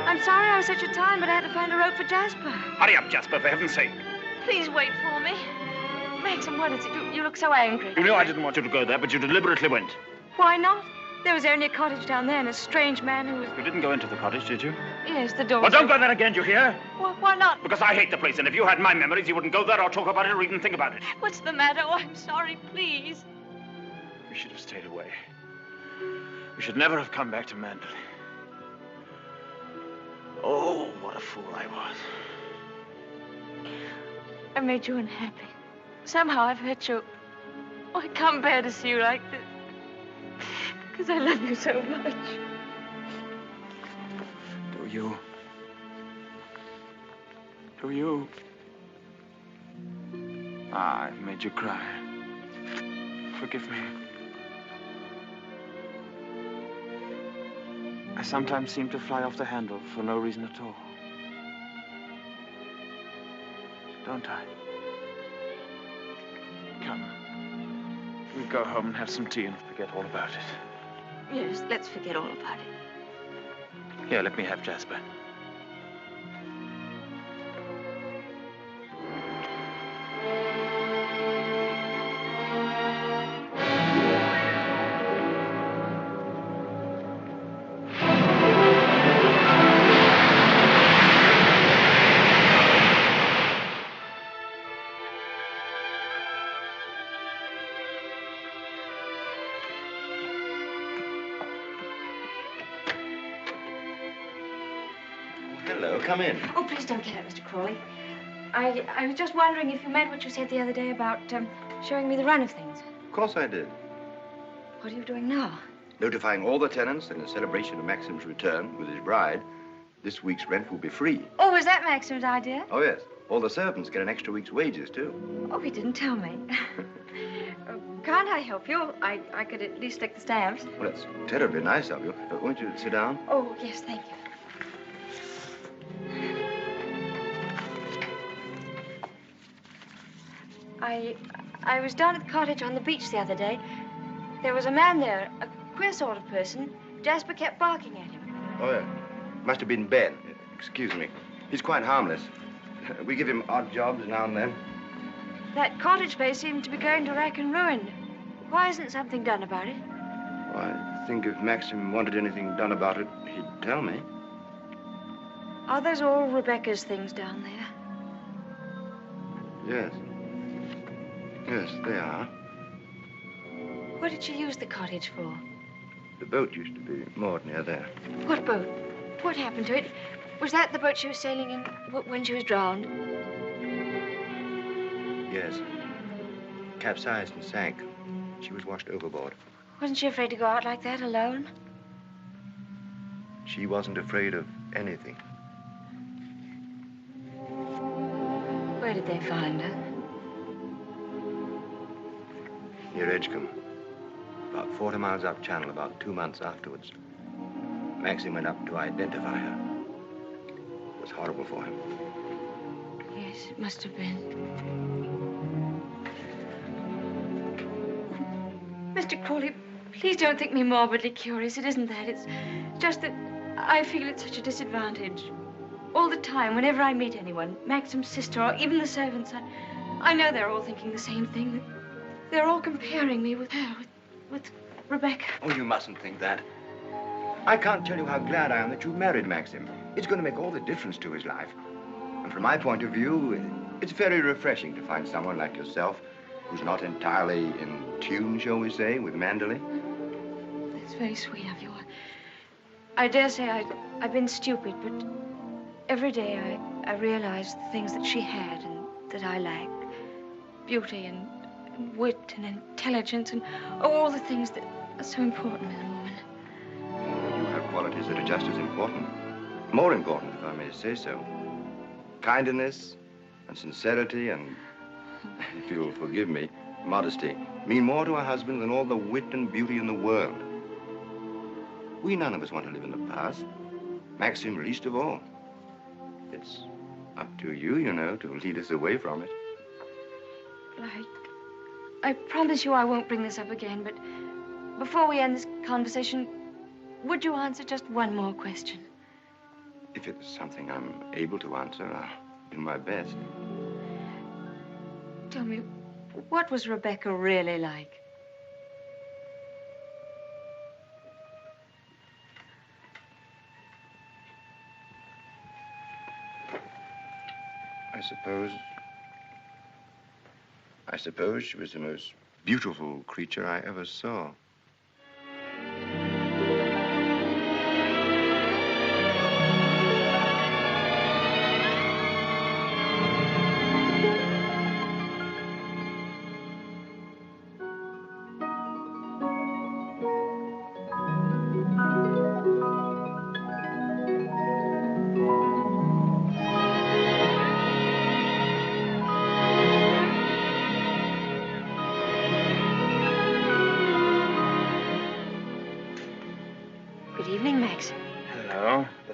I'm sorry I was such a time, but I had to find a rope for Jasper. Hurry up, Jasper, for heaven's sake. Please wait for me. Maxim, what is it? You look so angry. You know I didn't want you to go there, but you deliberately went. Why not? There was only a cottage down there and a strange man who was... You didn't go into the cottage, did you? Yes, the door... Well, don't go there again, do you hear? Why not? Because I hate the place, and if you had my memories, you wouldn't go there or talk about it or even think about it. What's the matter? Oh, I'm sorry, please. We should have stayed away. We should never have come back to Mandalay. Oh, what a fool I was. I made you unhappy. Somehow I've hurt you. Oh, I can't bear to see you like this. Because I love you so much. Do you? Do you? Ah, I've made you cry. Forgive me. I sometimes seem to fly off the handle for no reason at all. Don't I? Come. We'll go home and have some tea and forget all about it. Yes, let's forget all about it. Here, let me have Jasper. Hello, come in. Oh, please don't get up, Mr. Crawley. I was just wondering if you meant what you said the other day about showing me the run of things. Of course I did. What are you doing now? Notifying all the tenants that in celebration of Maxim's return with his bride, this week's rent will be free. Oh, was that Maxim's idea? Oh, yes. All the servants get an extra week's wages, too. Oh, he didn't tell me. Can't I help you? I could at least take the stamps. Well, that's terribly nice of you. Won't you sit down? Oh, yes, thank you. I was down at the cottage on the beach the other day. There was a man there, a queer sort of person. Jasper kept barking at him. Oh, yeah. Must have been Ben. Excuse me. He's quite harmless. We give him odd jobs now and then. That cottage place seemed to be going to rack and ruin. Why isn't something done about it? Well, I think if Maxim wanted anything done about it, he'd tell me. Are those all Rebecca's things down there? Yes. Yes, they are. What did she use the cottage for? The boat used to be moored near there. What boat? What happened to it? Was that the boat she was sailing in when she was drowned? Yes. Capsized and sank. She was washed overboard. Wasn't she afraid to go out like that alone? She wasn't afraid of anything. Where did they find her? Near Edgecombe. About 40 miles up channel, about 2 months afterwards. Maxim went up to identify her. It was horrible for him. Yes, it must have been. Mr. Crawley, please don't think me morbidly curious. It isn't that. It's just that I feel at such a disadvantage. All the time, whenever I meet anyone, Maxim's sister or even the servants, I know they're all thinking the same thing. They're all comparing me with her, with Rebecca. Oh, you mustn't think that. I can't tell you how glad I am that you married Maxim. It's going to make all the difference to his life. And from my point of view, it's very refreshing to find someone like yourself who's not entirely in tune, shall we say, with Manderley. That's very sweet of you. I dare say I've been stupid, but every day I realize the things that she had and that I lacked. Beauty and wit and intelligence and all the things that are so important in a woman. You have qualities that are just as important. More important, if I may say so. Kindness and sincerity and, if you'll forgive me, modesty mean more to a husband than all the wit and beauty in the world. We none of us want to live in the past. Maxim least of all. It's up to you, you know, to lead us away from it. I promise you I won't bring this up again, but before we end this conversation, would you answer just one more question? If it's something I'm able to answer, I'll do my best. Tell me, what was Rebecca really like? I suppose she was the most beautiful creature I ever saw.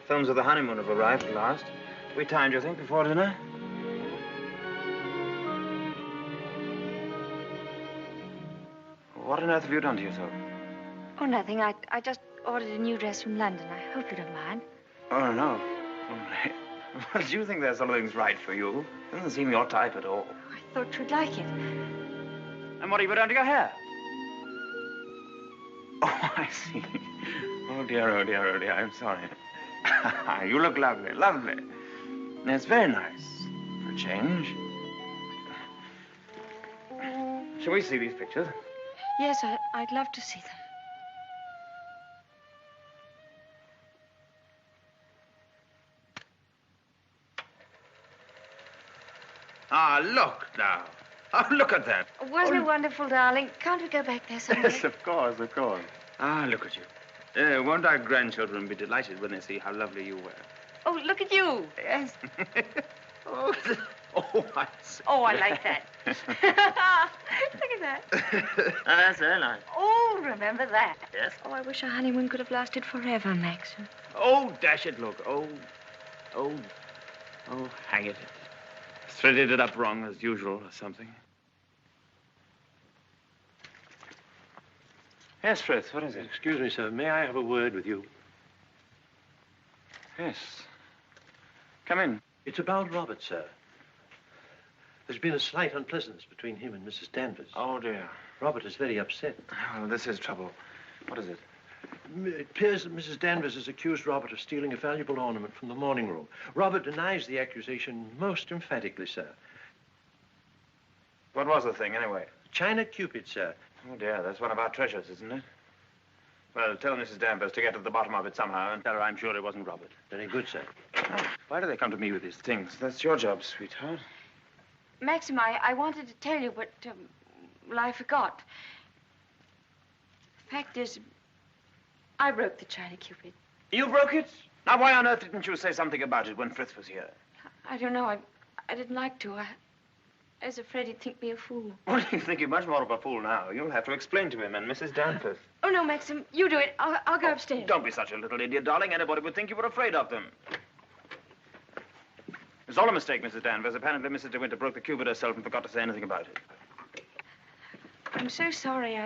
Films of the honeymoon have arrived at last. We timed, you think, before dinner? What on earth have you done to yourself? Oh, nothing. I just ordered a new dress from London. I hope you don't mind. Oh, no. Well, do you think there's something's right for you? Doesn't seem your type at all. I thought you'd like it. And what have you done to your hair? Oh, I see. Oh, dear, oh, dear, oh, dear. I'm sorry. You look lovely, lovely. It's very nice for a change. Shall we see these pictures? Yes, I'd love to see them. Ah, look now. Oh, look at that. Wasn't it wonderful, darling? Can't we go back there someday? Yes, of course, of course. Ah, look at you. Won't our grandchildren be delighted when they see how lovely you were? Oh, look at you. Yes. Oh, I see. Oh, I like that. Look at that. That's very nice. Oh, remember that. Yes. Oh, I wish our honeymoon could have lasted forever, Maxim. Oh, dash it, look. Oh, hang it. Threaded it up wrong as usual or something. Yes, Frith, what is it? Excuse me, sir. May I have a word with you? Yes. Come in. It's about Robert, sir. There's been a slight unpleasantness between him and Mrs. Danvers. Oh, dear. Robert is very upset. Well, this is trouble. What is it? It appears that Mrs. Danvers has accused Robert of stealing a valuable ornament from the morning room. Robert denies the accusation most emphatically, sir. What was the thing, anyway? China Cupid, sir. Oh, dear, that's one of our treasures, isn't it? Well, tell Mrs. Danvers to get to the bottom of it somehow and tell her I'm sure it wasn't Robert. Very good, sir. Oh, why do they come to me with these things? That's your job, sweetheart. Maxim, I wanted to tell you, but, well, I forgot. The fact is, I broke the China Cupid. You broke it? Now, why on earth didn't you say something about it when Frith was here? I don't know. I didn't like to. I was afraid he'd think me a fool. Well, you think you're much more of a fool now. You'll have to explain to him and Mrs. Danvers. Oh, no, Maxim, you do it. I'll go upstairs. Don't be such a little idiot, darling. Anybody would think you were afraid of them. It's all a mistake, Mrs. Danvers. Apparently, Mrs. De Winter broke the cupid herself and forgot to say anything about it. I'm so sorry.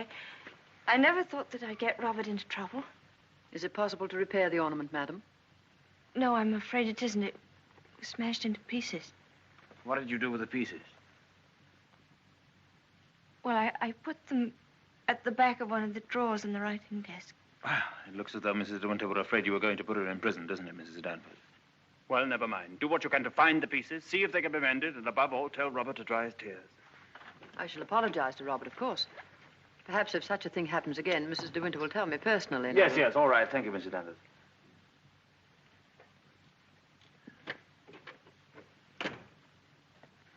I never thought that I'd get Robert into trouble. Is it possible to repair the ornament, madam? No, I'm afraid it isn't. It was smashed into pieces. What did you do with the pieces? Well, I put them at the back of one of the drawers in the writing desk. Well, it looks as though Mrs. De Winter were afraid you were going to put her in prison, doesn't it, Mrs. Danvers? Well, never mind. Do what you can to find the pieces, see if they can be mended, and above all, tell Robert to dry his tears. I shall apologize to Robert, of course. Perhaps if such a thing happens again, Mrs. De Winter will tell me personally. and I Yes, will- yes, all right. Thank you, Mrs. Danvers.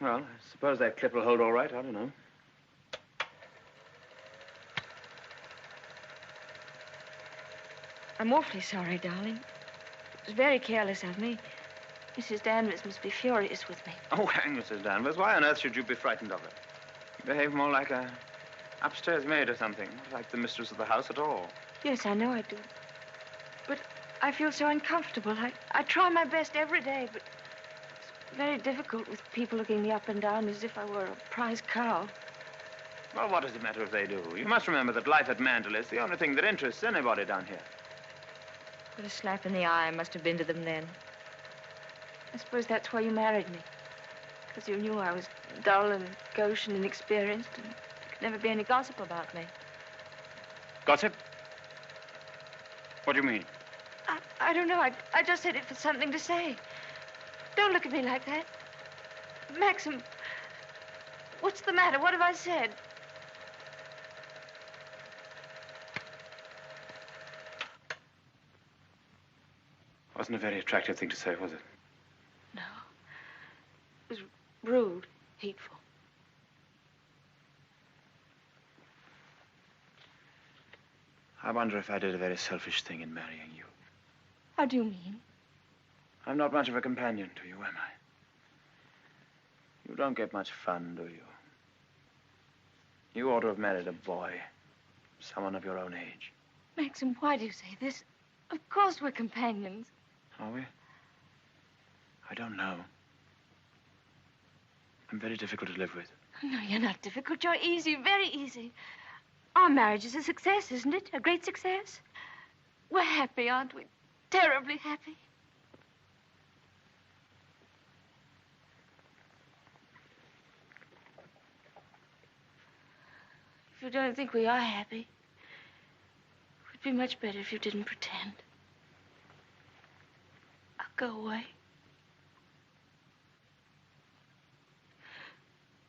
Well, I suppose that clip will hold all right. I don't know. I'm awfully sorry, darling. It was very careless of me. Mrs. Danvers must be furious with me. Oh, hang Mrs. Danvers. Why on earth should you be frightened of her? You behave more like a upstairs maid or something, not like the mistress of the house at all. Yes, I know I do. But I feel so uncomfortable. I try my best every day, but it's very difficult with people looking me up and down as if I were a prize cow. Well, what does it matter if they do? You must remember that life at Mandel is the only thing that interests anybody down here. What a slap in the eye I must have been to them then. I suppose that's why you married me. Because you knew I was dull and gauche and inexperienced, and there could never be any gossip about me. Gossip? What do you mean? I don't know. I just said it for something to say. Don't look at me like that. Maxim, what's the matter? What have I said? Wasn't a very attractive thing to say, was it? No. It was rude, hateful. I wonder if I did a very selfish thing in marrying you. How do you mean? I'm not much of a companion to you, am I? You don't get much fun, do you? You ought to have married a boy. Someone of your own age. Maxim, why do you say this? Of course we're companions. Are we? I don't know. I'm very difficult to live with. No, you're not difficult. You're easy, very easy. Our marriage is a success, isn't it? A great success. We're happy, aren't we? Terribly happy. If you don't think we are happy, it would be much better if you didn't pretend. I'll go away.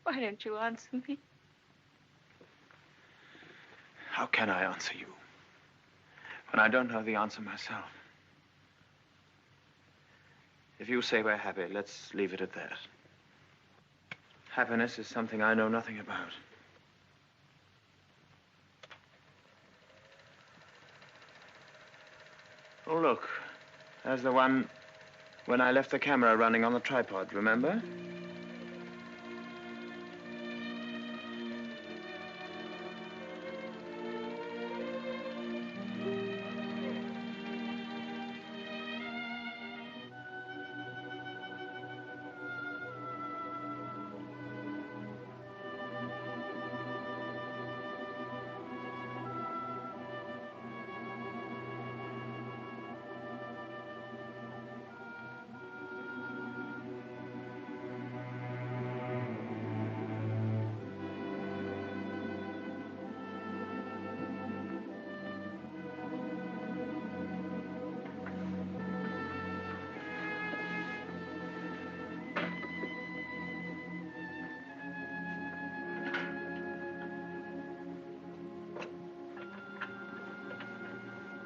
Why don't you answer me? How can I answer you when I don't know the answer myself? If you say we're happy, let's leave it at that. Happiness is something I know nothing about. Oh, look. There's the one when I left the camera running on the tripod, remember?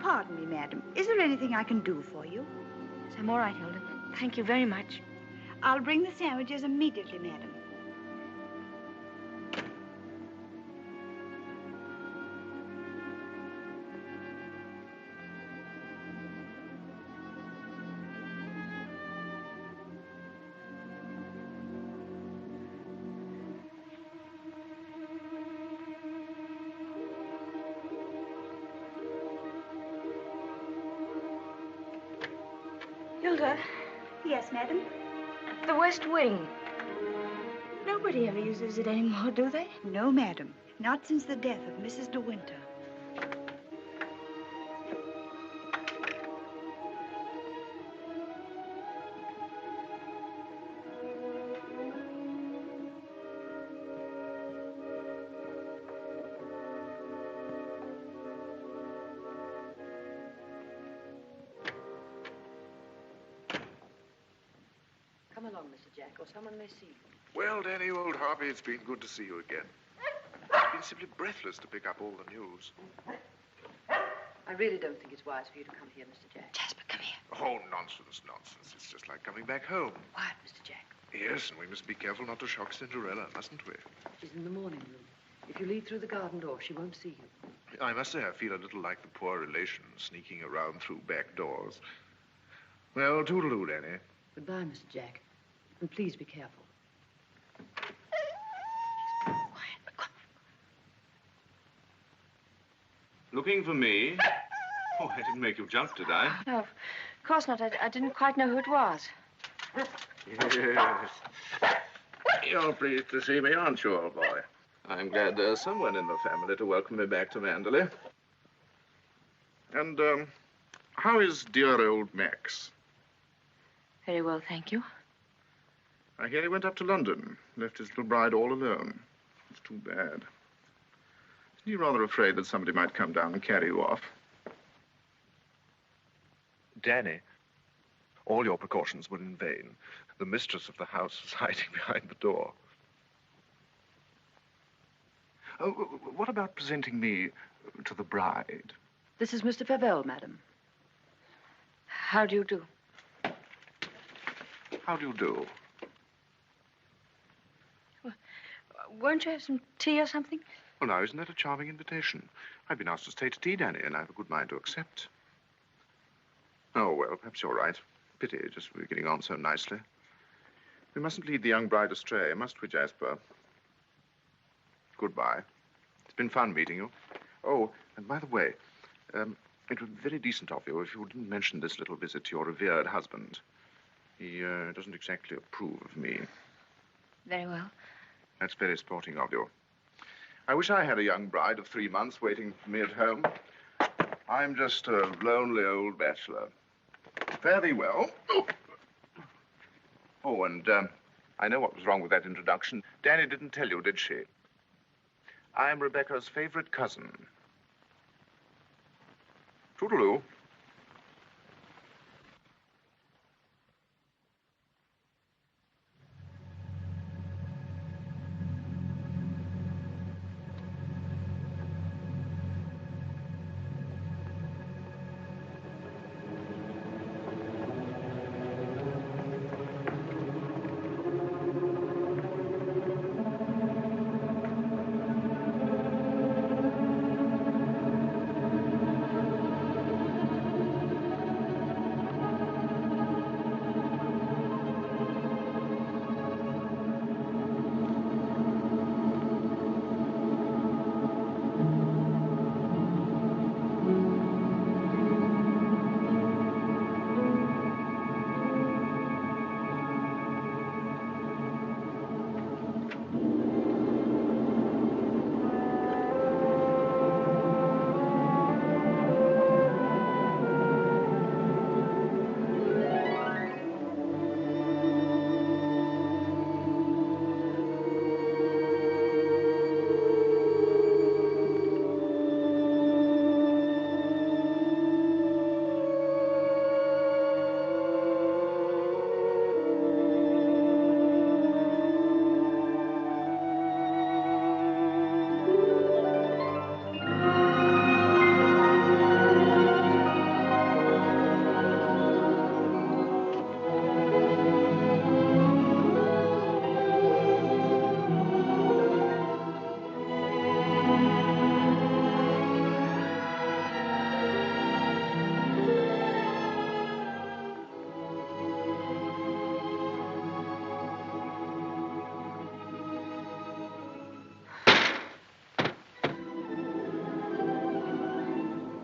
Pardon me, madam. Is there anything I can do for you? Yes, I'm all right, Hilda. Thank you very much. I'll bring the sandwiches immediately, madam. Hilda, Yes, madam? the West Wing. Nobody ever uses it anymore, do they? No, madam. Not since the death of Mrs. De Winter. Come along, Mr. Jack, or someone may see you. Well, Danny, old Harvey, it's been good to see you again. It's been simply breathless to pick up all the news. I really don't think it's wise for you to come here, Mr. Jack. Jasper, come here. Oh, nonsense, nonsense. It's just like coming back home. Quiet, Mr. Jack. Yes, and we must be careful not to shock Cinderella, mustn't we? She's in the morning room. If you leave through the garden door, she won't see you. I must say I feel a little like the poor relation sneaking around through back doors. Well, toodaloo, Danny. Goodbye, Mr. Jack. And please be careful. Looking for me? Oh, I didn't make you jump, did I? No, of course not. I didn't quite know who it was. Yes. You're pleased to see me, aren't you, old boy? I'm glad there's someone in the family to welcome me back to Manderley. And, how is dear old Max? Very well, thank you. I hear he went up to London, left his little bride all alone. It's too bad. Isn't he rather afraid that somebody might come down and carry you off? Danny, all your precautions were in vain. The mistress of the house was hiding behind the door. Oh, what about presenting me to the bride? This is Mr. Favell, madam. How do you do? How do you do? Won't you have some tea or something? Well, now, isn't that a charming invitation? I've been asked to stay to tea, Danny, and I have a good mind to accept. Oh, well, perhaps you're right. Pity, just we're getting on so nicely. We mustn't lead the young bride astray, must we, Jasper? Goodbye. It's been fun meeting you. Oh, and by the way, it would be very decent of you if you didn't mention this little visit to your revered husband. He doesn't exactly approve of me. Very well. That's very sporting of you. I wish I had a young bride of 3 months waiting for me at home. I'm just a lonely old bachelor. Fare thee well. Oh, and I know what was wrong with that introduction. Danny didn't tell you, did she? I'm Rebecca's favorite cousin. Toodaloo.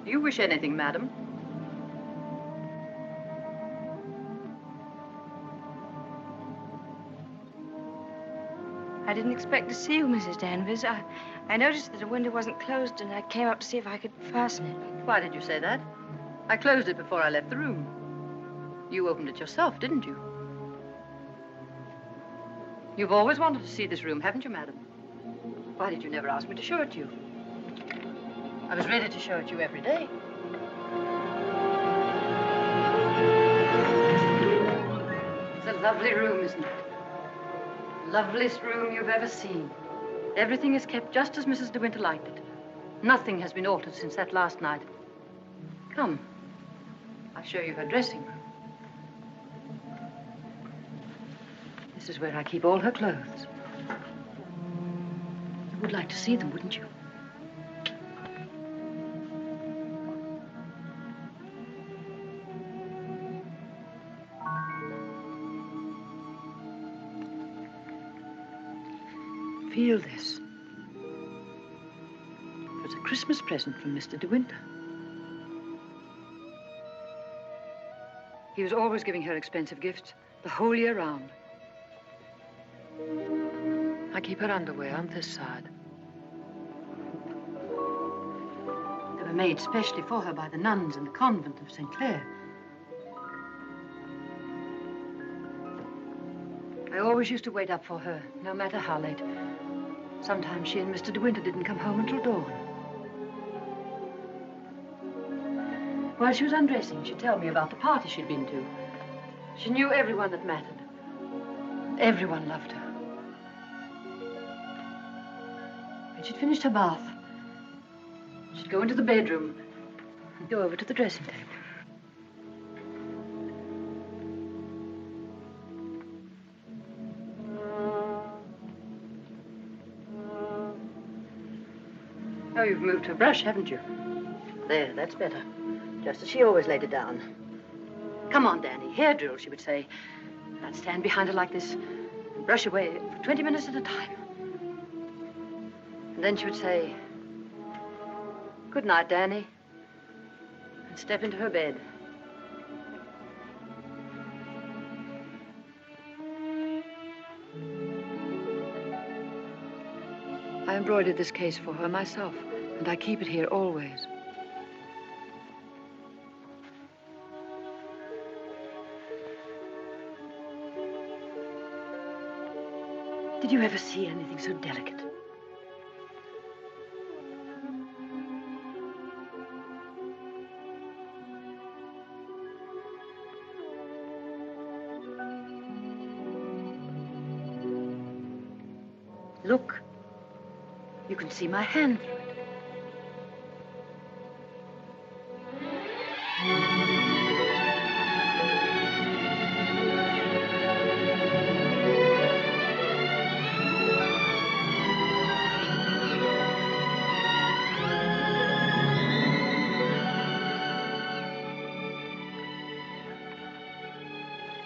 Do you wish anything, madam? I didn't expect to see you, Mrs. Danvers. I noticed that the window wasn't closed, and I came up to see if I could fasten it. Why did you say that? I closed it before I left the room. You opened it yourself, didn't you? You've always wanted to see this room, haven't you, madam? Why did you never ask me to show it to you? I was ready to show it to you every day. It's a lovely room, isn't it? Loveliest room you've ever seen. Everything is kept just as Mrs. De Winter liked it. Nothing has been altered since that last night. Come, I'll show you her dressing room. This is where I keep all her clothes. You would like to see them, wouldn't you? Feel this. It was a Christmas present from Mr. De Winter. He was always giving her expensive gifts the whole year round. I keep her underwear on this side. They were made specially for her by the nuns in the convent of St. Clair. I always used to wait up for her, no matter how late. Sometimes she and Mr. De Winter didn't come home until dawn. While she was undressing, she'd tell me about the party she'd been to. She knew everyone that mattered. Everyone loved her. When she'd finished her bath, she'd go into the bedroom and go over to the dressing table. Oh, you've moved her brush, haven't you? There, that's better. Just as she always laid it down. Come on, Danny. Hair drill, she would say. I'd stand behind her like this and brush away for 20 minutes at a time. And then she would say, "Good night, Danny," and step into her bed. I embroidered this case for her myself, and I keep it here always. Did you ever see anything so delicate? Look, you can see my hand through it.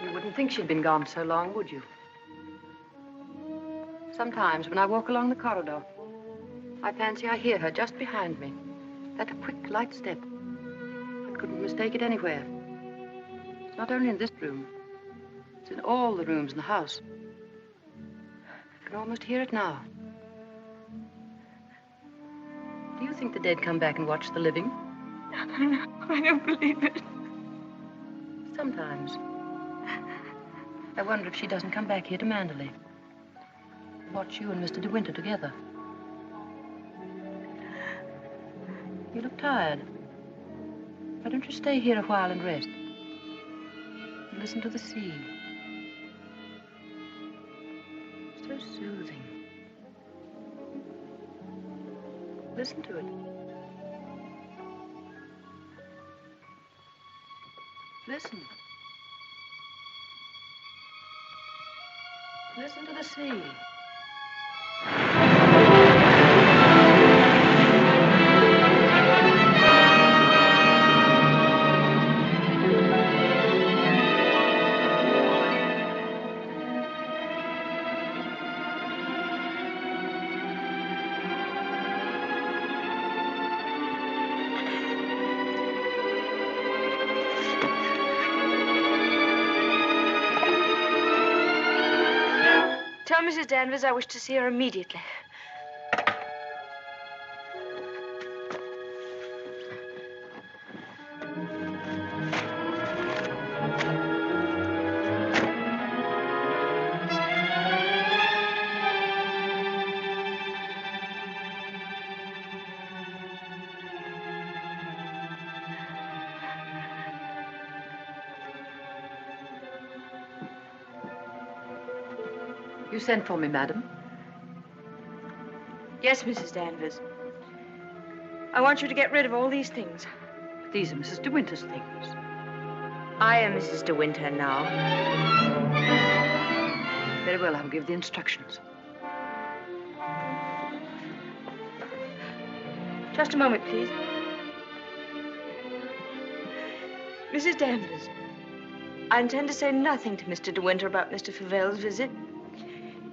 You wouldn't think she'd been gone so long, would you? Sometimes, when I walk along the corridor, I fancy I hear her just behind me. That quick, light step. I couldn't mistake it anywhere. It's not only in this room. It's in all the rooms in the house. I can almost hear it now. Do you think the dead come back and watch the living? No, I don't believe it. Sometimes. I wonder if she doesn't come back here to Manderley. Watch you and Mr. De Winter together. You look tired. Why don't you stay here a while and rest? And listen to the sea. So soothing. Listen to it. Listen. Listen to the sea. Tell Mrs. Danvers I wish to see her immediately. You sent for me, madam? Yes, Mrs. Danvers. I want you to get rid of all these things. These are Mrs. De Winter's things. I am Mrs. De Winter now. Very well, I'll give the instructions. Just a moment, please. Mrs. Danvers, I intend to say nothing to Mr. De Winter about Mr. Favel's visit.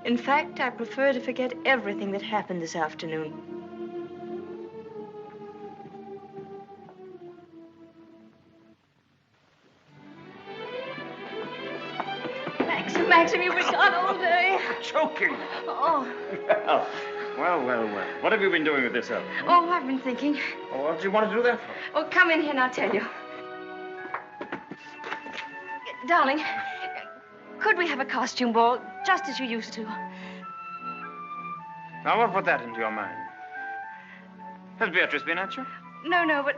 In fact, I prefer to forget everything that happened this afternoon. Maxim, you've been gone all day. Choking. Oh. Well. What have you been doing with yourself? Oh, I've been thinking. Oh, what do you want to do that for? Oh, come in here and I'll tell you. Darling, could we have a costume ball, just as you used to? Now, what put that into your mind? Has Beatrice been at you? No, but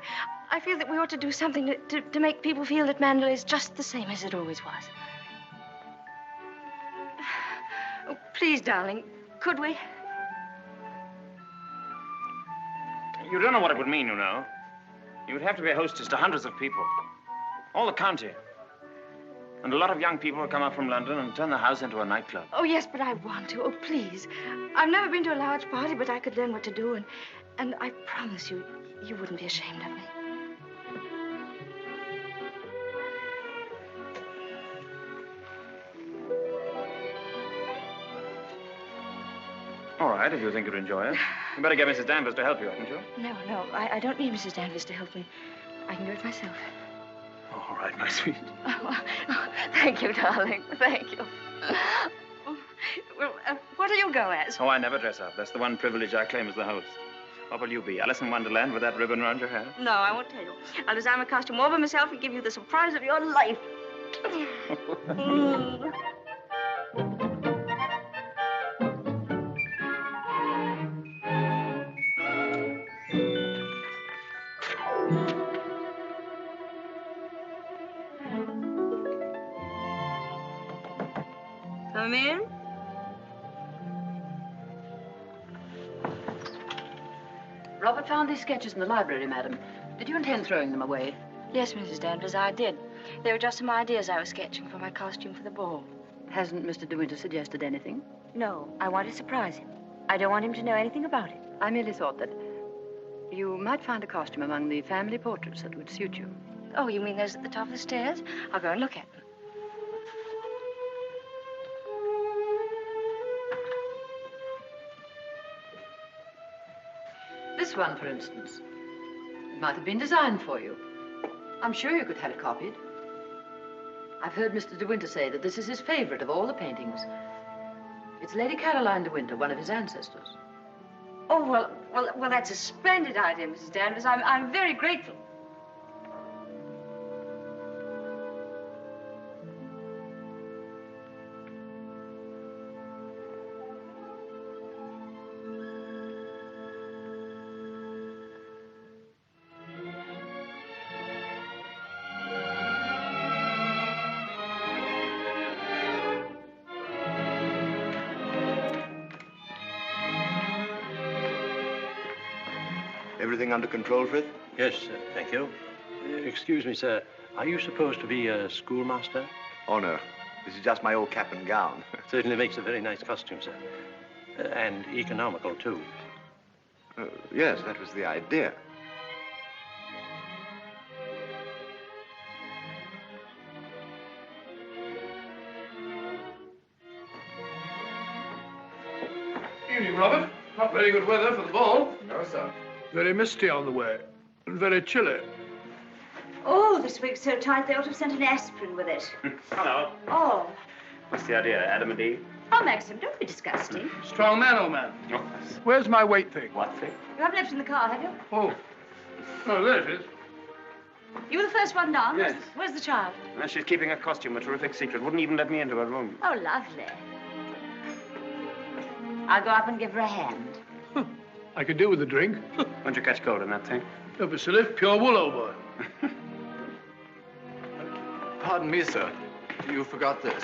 I feel that we ought to do something to make people feel that Mandalay is just the same as it always was. Oh, please, darling, could we? You don't know what it would mean, you know. You would have to be a hostess to hundreds of people. All the county. And a lot of young people will come up from London and turn the house into a nightclub. Oh, yes, but I want to. Oh, please. I've never been to a large party, but I could learn what to do, and I promise you, you wouldn't be ashamed of me. All right, if you think you'd enjoy it. You better get Mrs. Danvers to help you, hadn't you? No, I don't need Mrs. Danvers to help me. I can do it myself. All right, my sweet. Oh, thank you, darling. Thank you. Well, what will you go as? Oh, I never dress up. That's the one privilege I claim as the host. What will you be, Alice in Wonderland with that ribbon around your hair? No, I won't tell you. I'll design a costume all by myself and give you the surprise of your life. Come in. Robert found these sketches in the library, madam. Did you intend throwing them away? Yes, Mrs. Danvers, I did. They were just some ideas I was sketching for my costume for the ball. Hasn't Mr. De Winter suggested anything? No, I want to surprise him. I don't want him to know anything about it. I merely thought that you might find a costume among the family portraits that would suit you. Oh, you mean those at the top of the stairs? I'll go and look at them. This one, for instance. It might have been designed for you. I'm sure you could have it copied. I've heard Mr. De Winter say that this is his favorite of all the paintings. It's Lady Caroline De Winter, one of his ancestors. Oh, well, that's a splendid idea, Mrs. Danvers. I'm very grateful. Everything under control, Frith? Yes, thank you. Excuse me, sir. Are you supposed to be a schoolmaster? Oh, no. This is just my old cap and gown. Certainly makes a very nice costume, sir. And economical, too. Yes, that was the idea. Evening, Robert. Not very good weather for the ball. No, sir. Very misty on the way. And very chilly. Oh, this wig's so tight they ought to have sent an aspirin with it. Hello. Oh. What's the idea, Adam and Eve? Oh, Maxim, don't be disgusting. Strong man, old man. Oh. Where's my weight thing? What thing? You haven't left it in the car, have you? Oh. Oh, there it is. You were the first one down? Yes. Where's the child? Well, she's keeping her costume a terrific secret. Wouldn't even let me into her room. Oh, lovely. I'll go up and give her a hand. I could do with a drink. Won't you catch cold in that thing? Don't be silly. Pure wool, old boy. Pardon me, sir. You forgot this.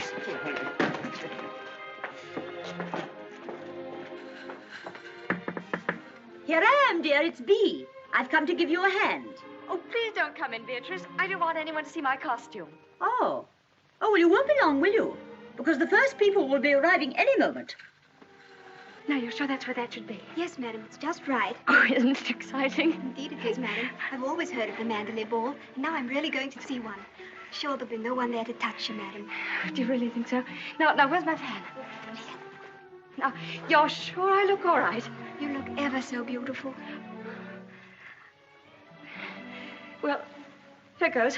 Here I am, dear. It's Bee. I've come to give you a hand. Oh, please don't come in, Beatrice. I don't want anyone to see my costume. Oh. Oh, well, you won't be long, will you? Because the first people will be arriving any moment. Now, you're sure that's where that should be? Yes, madam, it's just right. Oh, isn't it exciting? Indeed it is, madam. I've always heard of the Mandalay Ball, and now I'm really going to see one. Sure, there'll be no one there to touch you, madam. Do you really think so? Now, where's my fan? Now, you're sure I look all right? You look ever so beautiful. Well, here goes.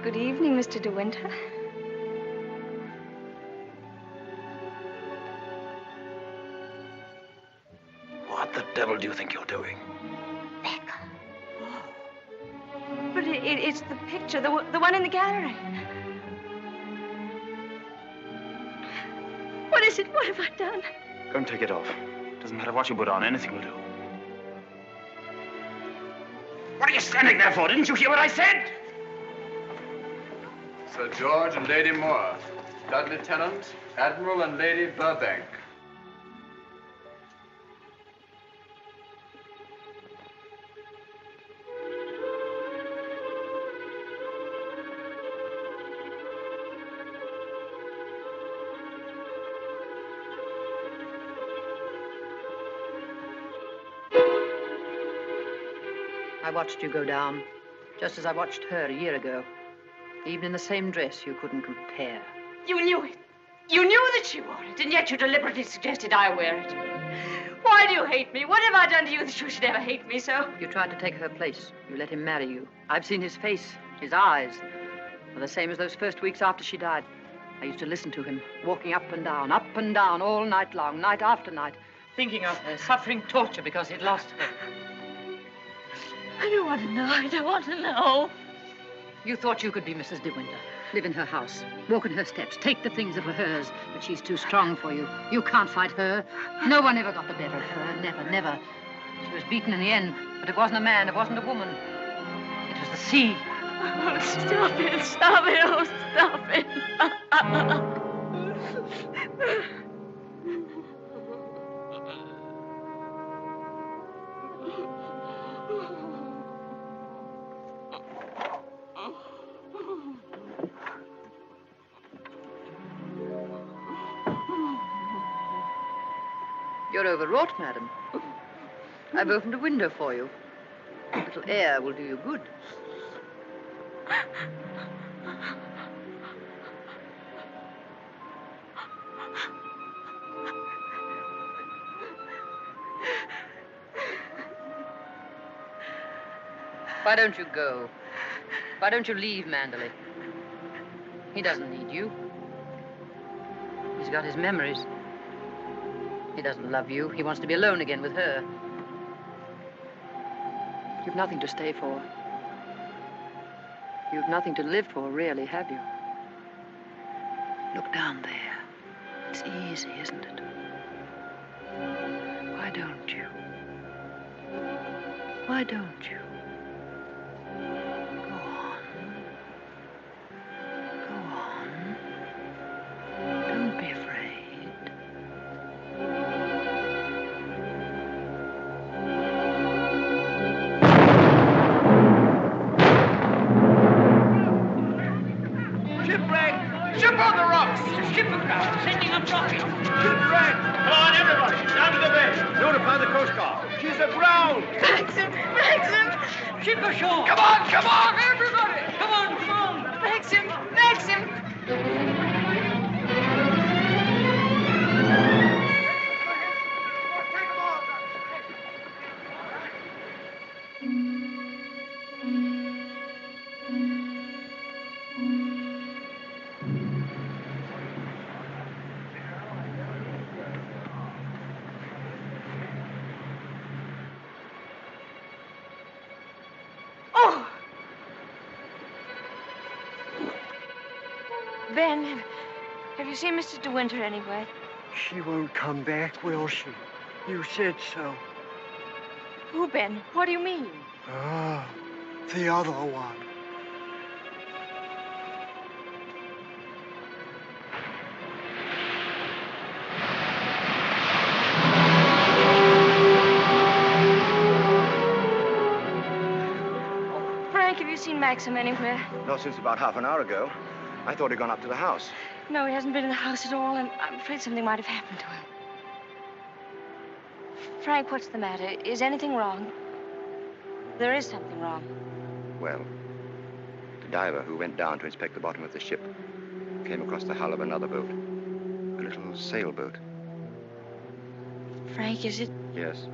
Good evening, Mr. De Winter. What the devil do you think you're doing? But it's the picture, the one in the gallery. What is it? What have I done? Go and take it off. Doesn't matter what you put on, anything will do. What are you standing there for? Didn't you hear what I said? Sir George and Lady Moore. Dudley Tennant, Admiral and Lady Burbank. I watched you go down, just as I watched her a year ago. Even in the same dress, you couldn't compare. You knew it. You knew that she wore it, and yet you deliberately suggested I wear it. Why do you hate me? What have I done to you that you should ever hate me so? You tried to take her place. You let him marry you. I've seen his face, his eyes. They're the same as those first weeks after she died. I used to listen to him, walking up and down, all night long, night after night, thinking of her, suffering torture because he'd lost her. I don't want to know. I don't want to know. You thought you could be Mrs. De Winter, live in her house, walk in her steps, take the things that were hers, but she's too strong for you. You can't fight her. No one ever got the better of her. Never, never. She was beaten in the end, but it wasn't a man, it wasn't a woman. It was the sea. Oh, stop it, stop it, oh, stop it. You're overwrought, madam. I've opened a window for you. A little air will do you good. Why don't you go? Why don't you leave Mandalay? He doesn't need you. He's got his memories. He doesn't love you. He wants to be alone again with her. You've nothing to stay for. You've nothing to live for, really, have you? Look down there. It's easy, isn't it? Why don't you? Why don't you? Go on. Go on. Don't be afraid. Shipwreck! Ship on the rocks! Ship aground! Sending up rockets! Shipwreck! Come on, everybody! Down to the bay! Notify the Coast Guard! She's aground! Maxim! Maxim! Ship ashore! Come on, everybody! Come on! Maxim! Maxim! Ben, have you seen Mr. De Winter anywhere? She won't come back, will she? You said so. Who, Ben? What do you mean? Ah, the other one. Frank, have you seen Maxim anywhere? Not since about half an hour ago. I thought he'd gone up to the house. No, he hasn't been in the house at all, and I'm afraid something might have happened to him. Frank, what's the matter? Is anything wrong? There is something wrong. Well, the diver who went down to inspect the bottom of the ship came across the hull of another boat. A little sailboat. Frank, is it? Yes.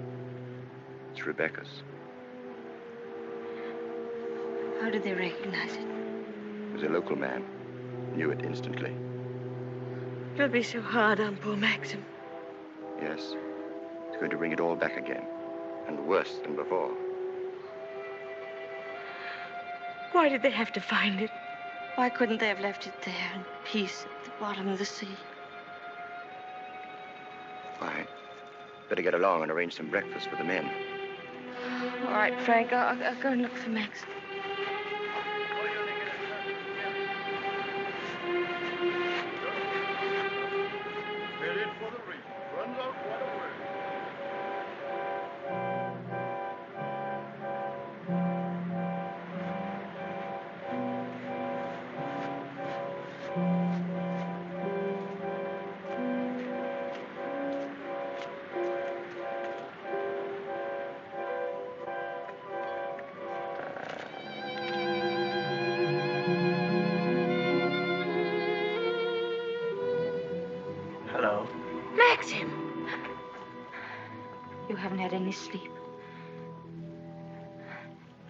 It's Rebecca's. How did they recognize it? It was a local man. Knew it instantly. It'll be so hard on poor Maxim. Yes. It's going to bring it all back again. And worse than before. Why did they have to find it? Why couldn't they have left it there in peace at the bottom of the sea? Fine. Better get along and arrange some breakfast for the men. All right, Frank, I'll go and look for Maxim. Headed for the reef. Runs out right away. Hello. Maxim! You haven't had any sleep.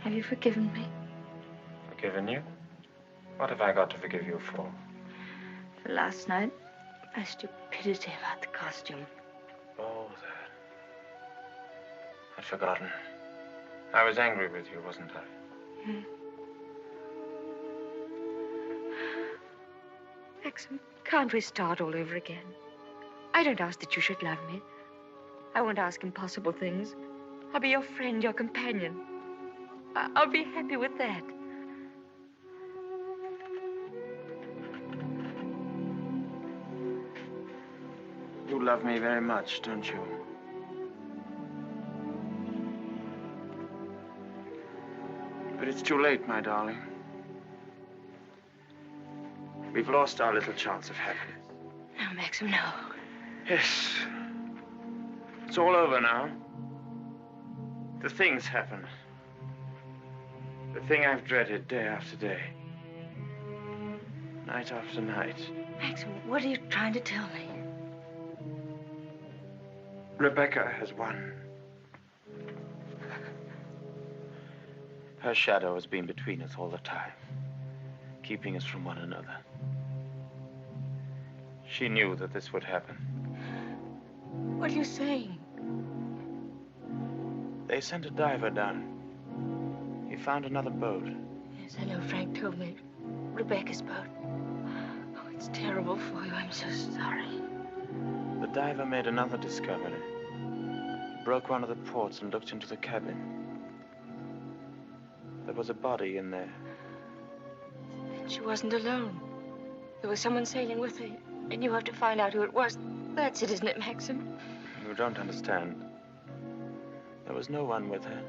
Have you forgiven me? Forgiven you? What have I got to forgive you for? For last night, my stupidity about the costume. Oh, that. I'd forgotten. I was angry with you, wasn't I? Hmm. Maxim, can't we start all over again? I don't ask that you should love me. I won't ask impossible things. I'll be your friend, your companion. I'll be happy with that. You love me very much, don't you? But it's too late, my darling. We've lost our little chance of happiness. No, Maxim, no. Yes. It's all over now. The thing's happened. The thing I've dreaded day after day. Night after night. Maxim, what are you trying to tell me? Rebecca has won. Her shadow has been between us all the time, keeping us from one another. She knew that this would happen. What are you saying? They sent a diver down. He found another boat. Yes, I know. Frank told me. Rebecca's boat. Oh, it's terrible for you. I'm so sorry. diver made another discovery. Broke one of the ports and looked into the cabin. There was a body in there. She wasn't alone. There was someone sailing with her, and you have to find out who it was. That's it, isn't it, Maxim? You don't understand. There was no one with her.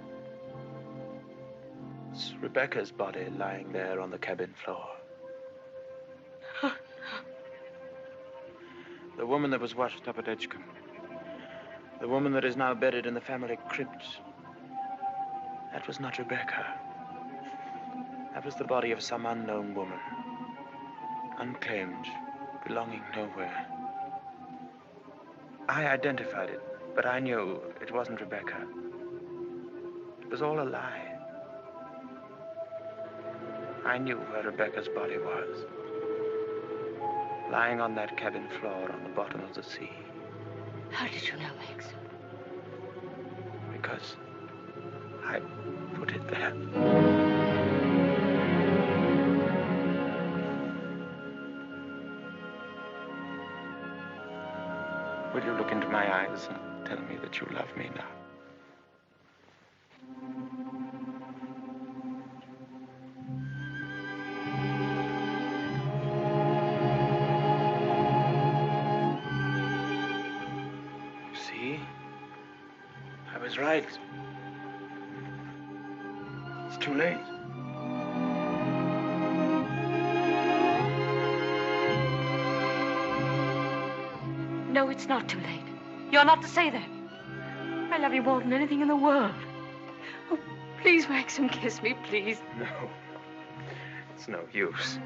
It's Rebecca's body lying there on the cabin floor. The woman that was washed up at Edgecombe. The woman that is now buried in the family crypt. That was not Rebecca. That was the body of some unknown woman. Unclaimed, belonging nowhere. I identified it, but I knew it wasn't Rebecca. It was all a lie. I knew where Rebecca's body was. Lying on that cabin floor on the bottom of the sea. How did you know, Max? Because I put it there. Will you look into my eyes and tell me that you love me now? See? I was right. It's too late. No, it's not too late. You're not to say that. I love you more than anything in the world. Oh, please, Maxim, kiss me, please. No. It's no use.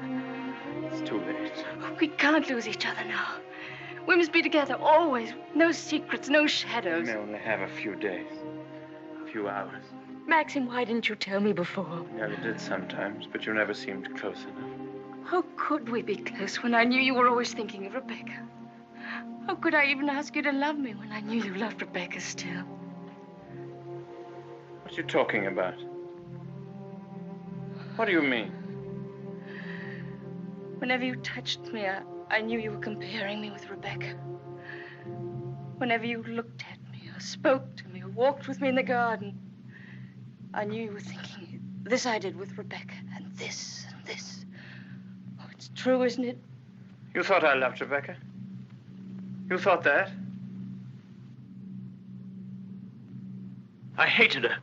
It's too late. Oh, we can't lose each other now. We must be together always. No secrets, no shadows. We may only have a few days. A few hours. Maxim, why didn't you tell me before? Yeah, you did sometimes, but you never seemed close enough. How could we be close when I knew you were always thinking of Rebecca? How could I even ask you to love me when I knew you loved Rebecca still? What are you talking about? What do you mean? Whenever you touched me, I knew you were comparing me with Rebecca. Whenever you looked at me, or spoke to me, or walked with me in the garden, I knew you were thinking, this I did with Rebecca, and this, and this. Oh, it's true, isn't it? You thought I loved Rebecca? You thought that? I hated her.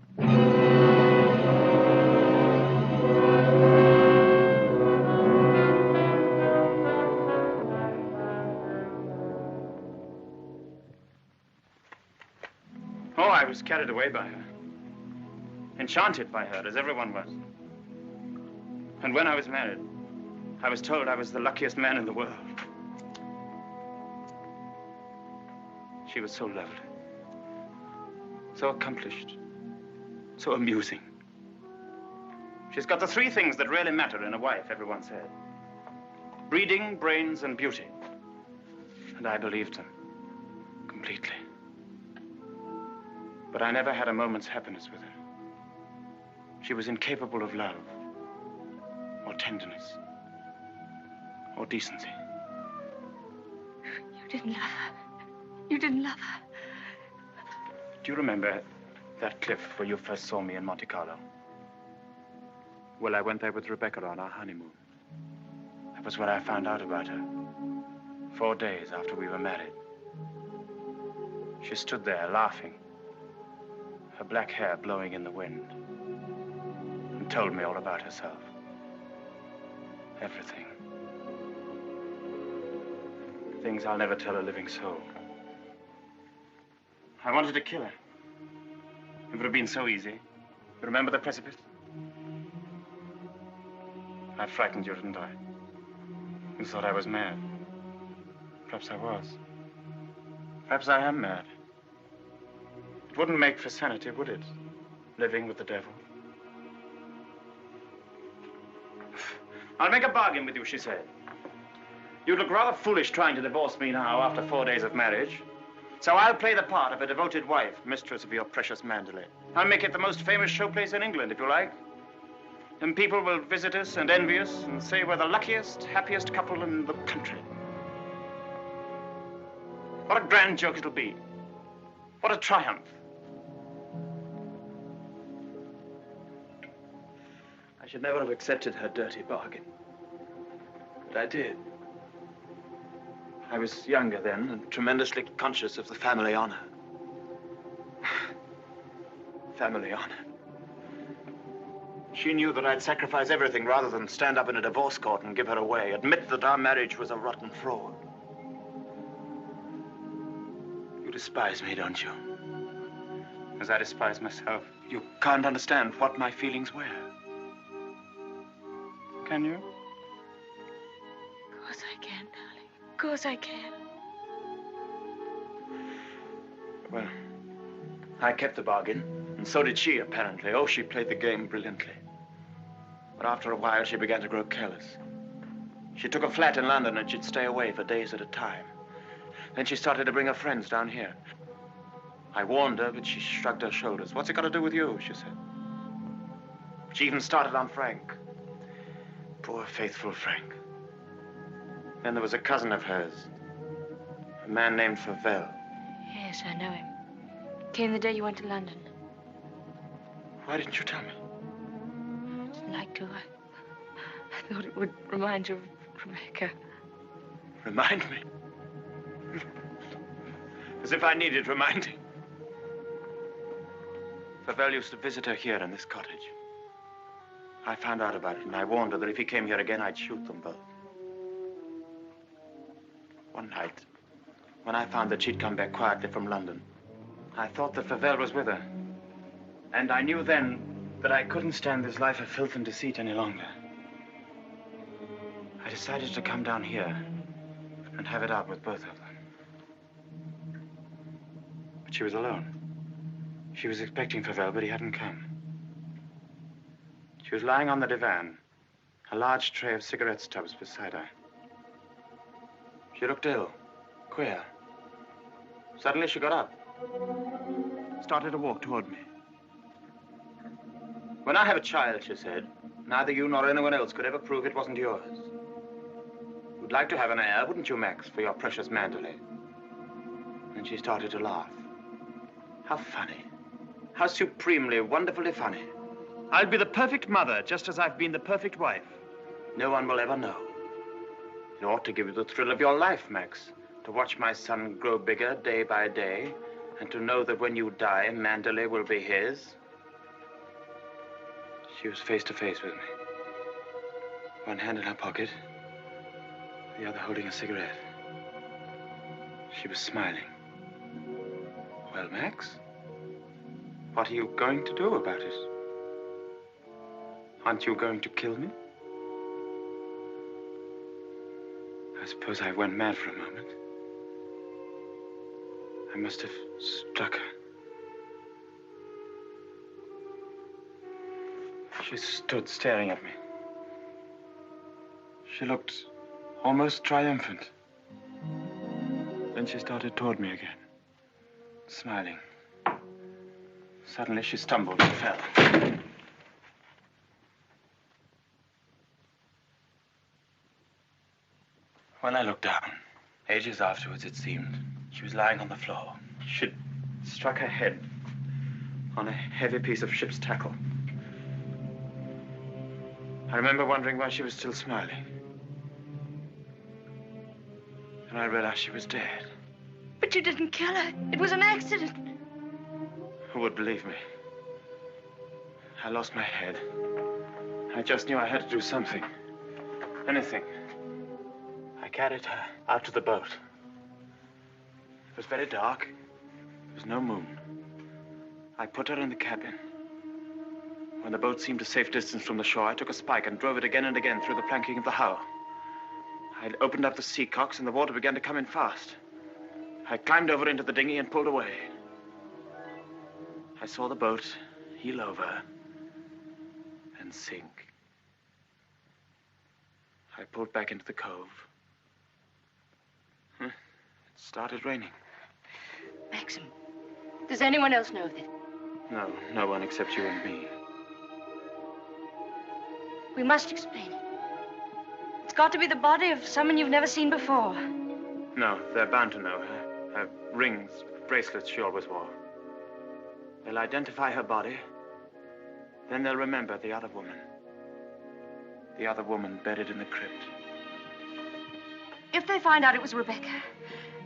Oh, I was carried away by her. Enchanted by her, as everyone was. And when I was married, I was told I was the luckiest man in the world. She was so lovely, so accomplished, so amusing. She's got the three things that really matter in a wife, everyone said. Breeding, brains, and beauty. And I believed them completely. But I never had a moment's happiness with her. She was incapable of love, or tenderness, or decency. You didn't love her. You didn't love her. Do you remember that cliff where you first saw me in Monte Carlo? Well, I went there with Rebecca on our honeymoon. That was where I found out about her. 4 days after we were married. She stood there laughing, her black hair blowing in the wind, and told me all about herself. Everything. Things I'll never tell a living soul. I wanted to kill her. It would have been so easy. You remember the precipice? I frightened you, didn't I? You thought I was mad. Perhaps I was. Perhaps I am mad. It wouldn't make for sanity, would it? Living with the devil. I'll make a bargain with you, she said. You'd look rather foolish trying to divorce me now after 4 days of marriage. So I'll play the part of a devoted wife, mistress of your precious Mandalay. I'll make it the most famous showplace in England, if you like. And people will visit us and envy us and say we're the luckiest, happiest couple in the country. What a grand joke it'll be. What a triumph. I should never have accepted her dirty bargain. But I did. I was younger then and tremendously conscious of the family honor. Family honor. She knew that I'd sacrifice everything rather than stand up in a divorce court and give her away, admit that our marriage was a rotten fraud. You despise me, don't you? As I despise myself. You can't understand what my feelings were. Can you? Of course I can, darling. Of course I can. Well, I kept the bargain, and so did she, apparently. Oh, she played the game brilliantly. But after a while, she began to grow careless. She took a flat in London, and she'd stay away for days at a time. Then she started to bring her friends down here. I warned her, but she shrugged her shoulders. What's it got to do with you, she said. She even started on Frank. Poor, faithful Frank. Then there was a cousin of hers, a man named Favell. Yes, I know him. Came the day you went to London. Why didn't you tell me? I didn't like to. I thought it would remind you of Rebecca. Remind me? As if I needed reminding. Favell used to visit her here in this cottage. I found out about it, and I warned her that if he came here again, I'd shoot them both. One night, when I found that she'd come back quietly from London, I thought that Favell was with her. And I knew then that I couldn't stand this life of filth and deceit any longer. I decided to come down here and have it out with both of them. But she was alone. She was expecting Favell, but he hadn't come. She was lying on the divan, a large tray of cigarette stubs beside her. She looked ill, queer. Suddenly she got up, started to walk toward me. When I have a child, she said, neither you nor anyone else could ever prove it wasn't yours. You'd like to have an heir, wouldn't you, Max, for your precious Manderley? And she started to laugh. How funny. How supremely, wonderfully funny. I'll be the perfect mother, just as I've been the perfect wife. No one will ever know. It ought to give you the thrill of your life, Max, to watch my son grow bigger day by day, and to know that when you die, Manderley will be his. She was face to face with me. One hand in her pocket, the other holding a cigarette. She was smiling. Well, Max, what are you going to do about it? Aren't you going to kill me? I suppose I went mad for a moment. I must have struck her. She stood staring at me. She looked almost triumphant. Then she started toward me again, smiling. Suddenly she stumbled and fell. When I looked down, ages afterwards it seemed, she was lying on the floor. She'd struck her head on a heavy piece of ship's tackle. I remember wondering why she was still smiling. And I realized she was dead. But you didn't kill her. It was an accident. Who would believe me? I lost my head. I just knew I had to do something. Anything. I carried her out to the boat. It was very dark. There was no moon. I put her in the cabin. When the boat seemed a safe distance from the shore, I took a spike and drove it again and again through the planking of the hull. I opened up the sea cocks and the water began to come in fast. I climbed over into the dinghy and pulled away. I saw the boat heel over and sink. I pulled back into the cove. It started raining. Maxim, does anyone else know of it? No, no one except you and me. We must explain it. It's got to be the body of someone you've never seen before. No, they're bound to know. Her rings, bracelets she always wore. They'll identify her body. Then they'll remember the other woman. The other woman buried in the crypt. If they find out it was Rebecca,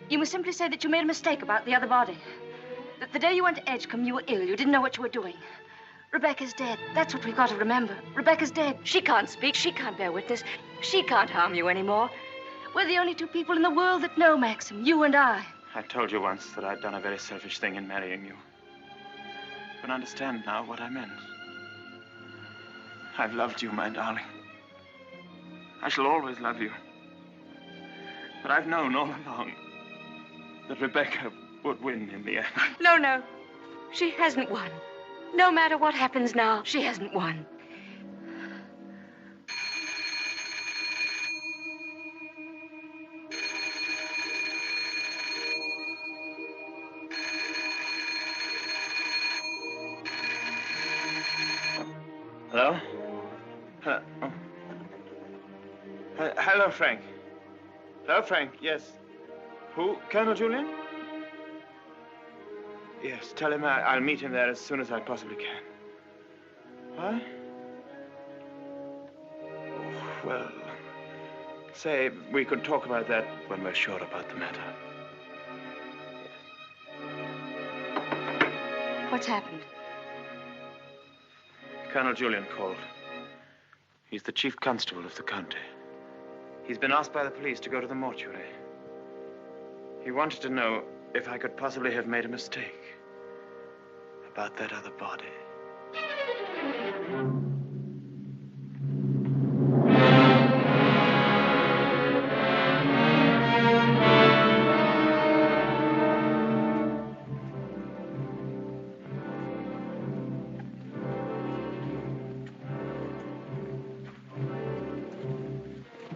you must simply say that you made a mistake about the other body. That the day you went to Edgecombe, you were ill. You didn't know what you were doing. Rebecca's dead. That's what we've got to remember. Rebecca's dead. She can't speak. She can't bear witness. She can't harm you anymore. We're the only two people in the world that know, Maxim. You and I. I told you once that I'd done a very selfish thing in marrying you. You can understand now what I meant. I've loved you, my darling. I shall always love you. But I've known all along that Rebecca would win in the end. No, no. She hasn't won. No matter what happens now, she hasn't won. Hello? Hello, Frank. Hello, Frank. Yes. Who? Colonel Julian? Yes, tell him I'll meet him there as soon as I possibly can. What? Well, say we could talk about that when we're sure about the matter. What's happened? Colonel Julian called. He's the chief constable of the county. He's been asked by the police to go to the mortuary. He wanted to know if I could possibly have made a mistake about that other body.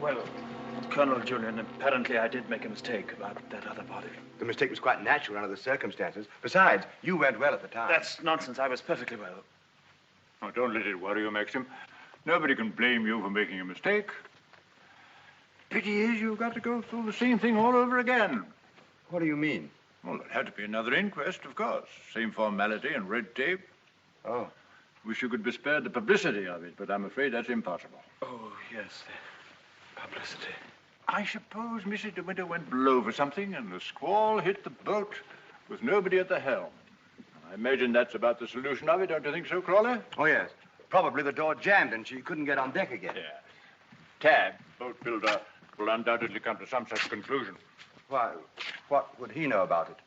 Well, Colonel Julian, apparently I did make a mistake about that other body. The mistake was quite natural under the circumstances. Besides, you went well at the time. That's nonsense. I was perfectly well. Oh, don't let it worry you, Maxim. Nobody can blame you for making a mistake. Pity is you've got to go through the same thing all over again. What do you mean? Well, there'll have to be another inquest, of course. Same formality and red tape. Oh. Wish you could be spared the publicity of it, but I'm afraid that's impossible. Oh, yes, the publicity. I suppose Mrs. De Winter went below for something, and the squall hit the boat with nobody at the helm. I imagine that's about the solution of it, don't you think so, Crawley? Oh, yes. Probably the door jammed and she couldn't get on deck again. Yeah. Tab, boat builder, will undoubtedly come to some such conclusion. Why, what would he know about it?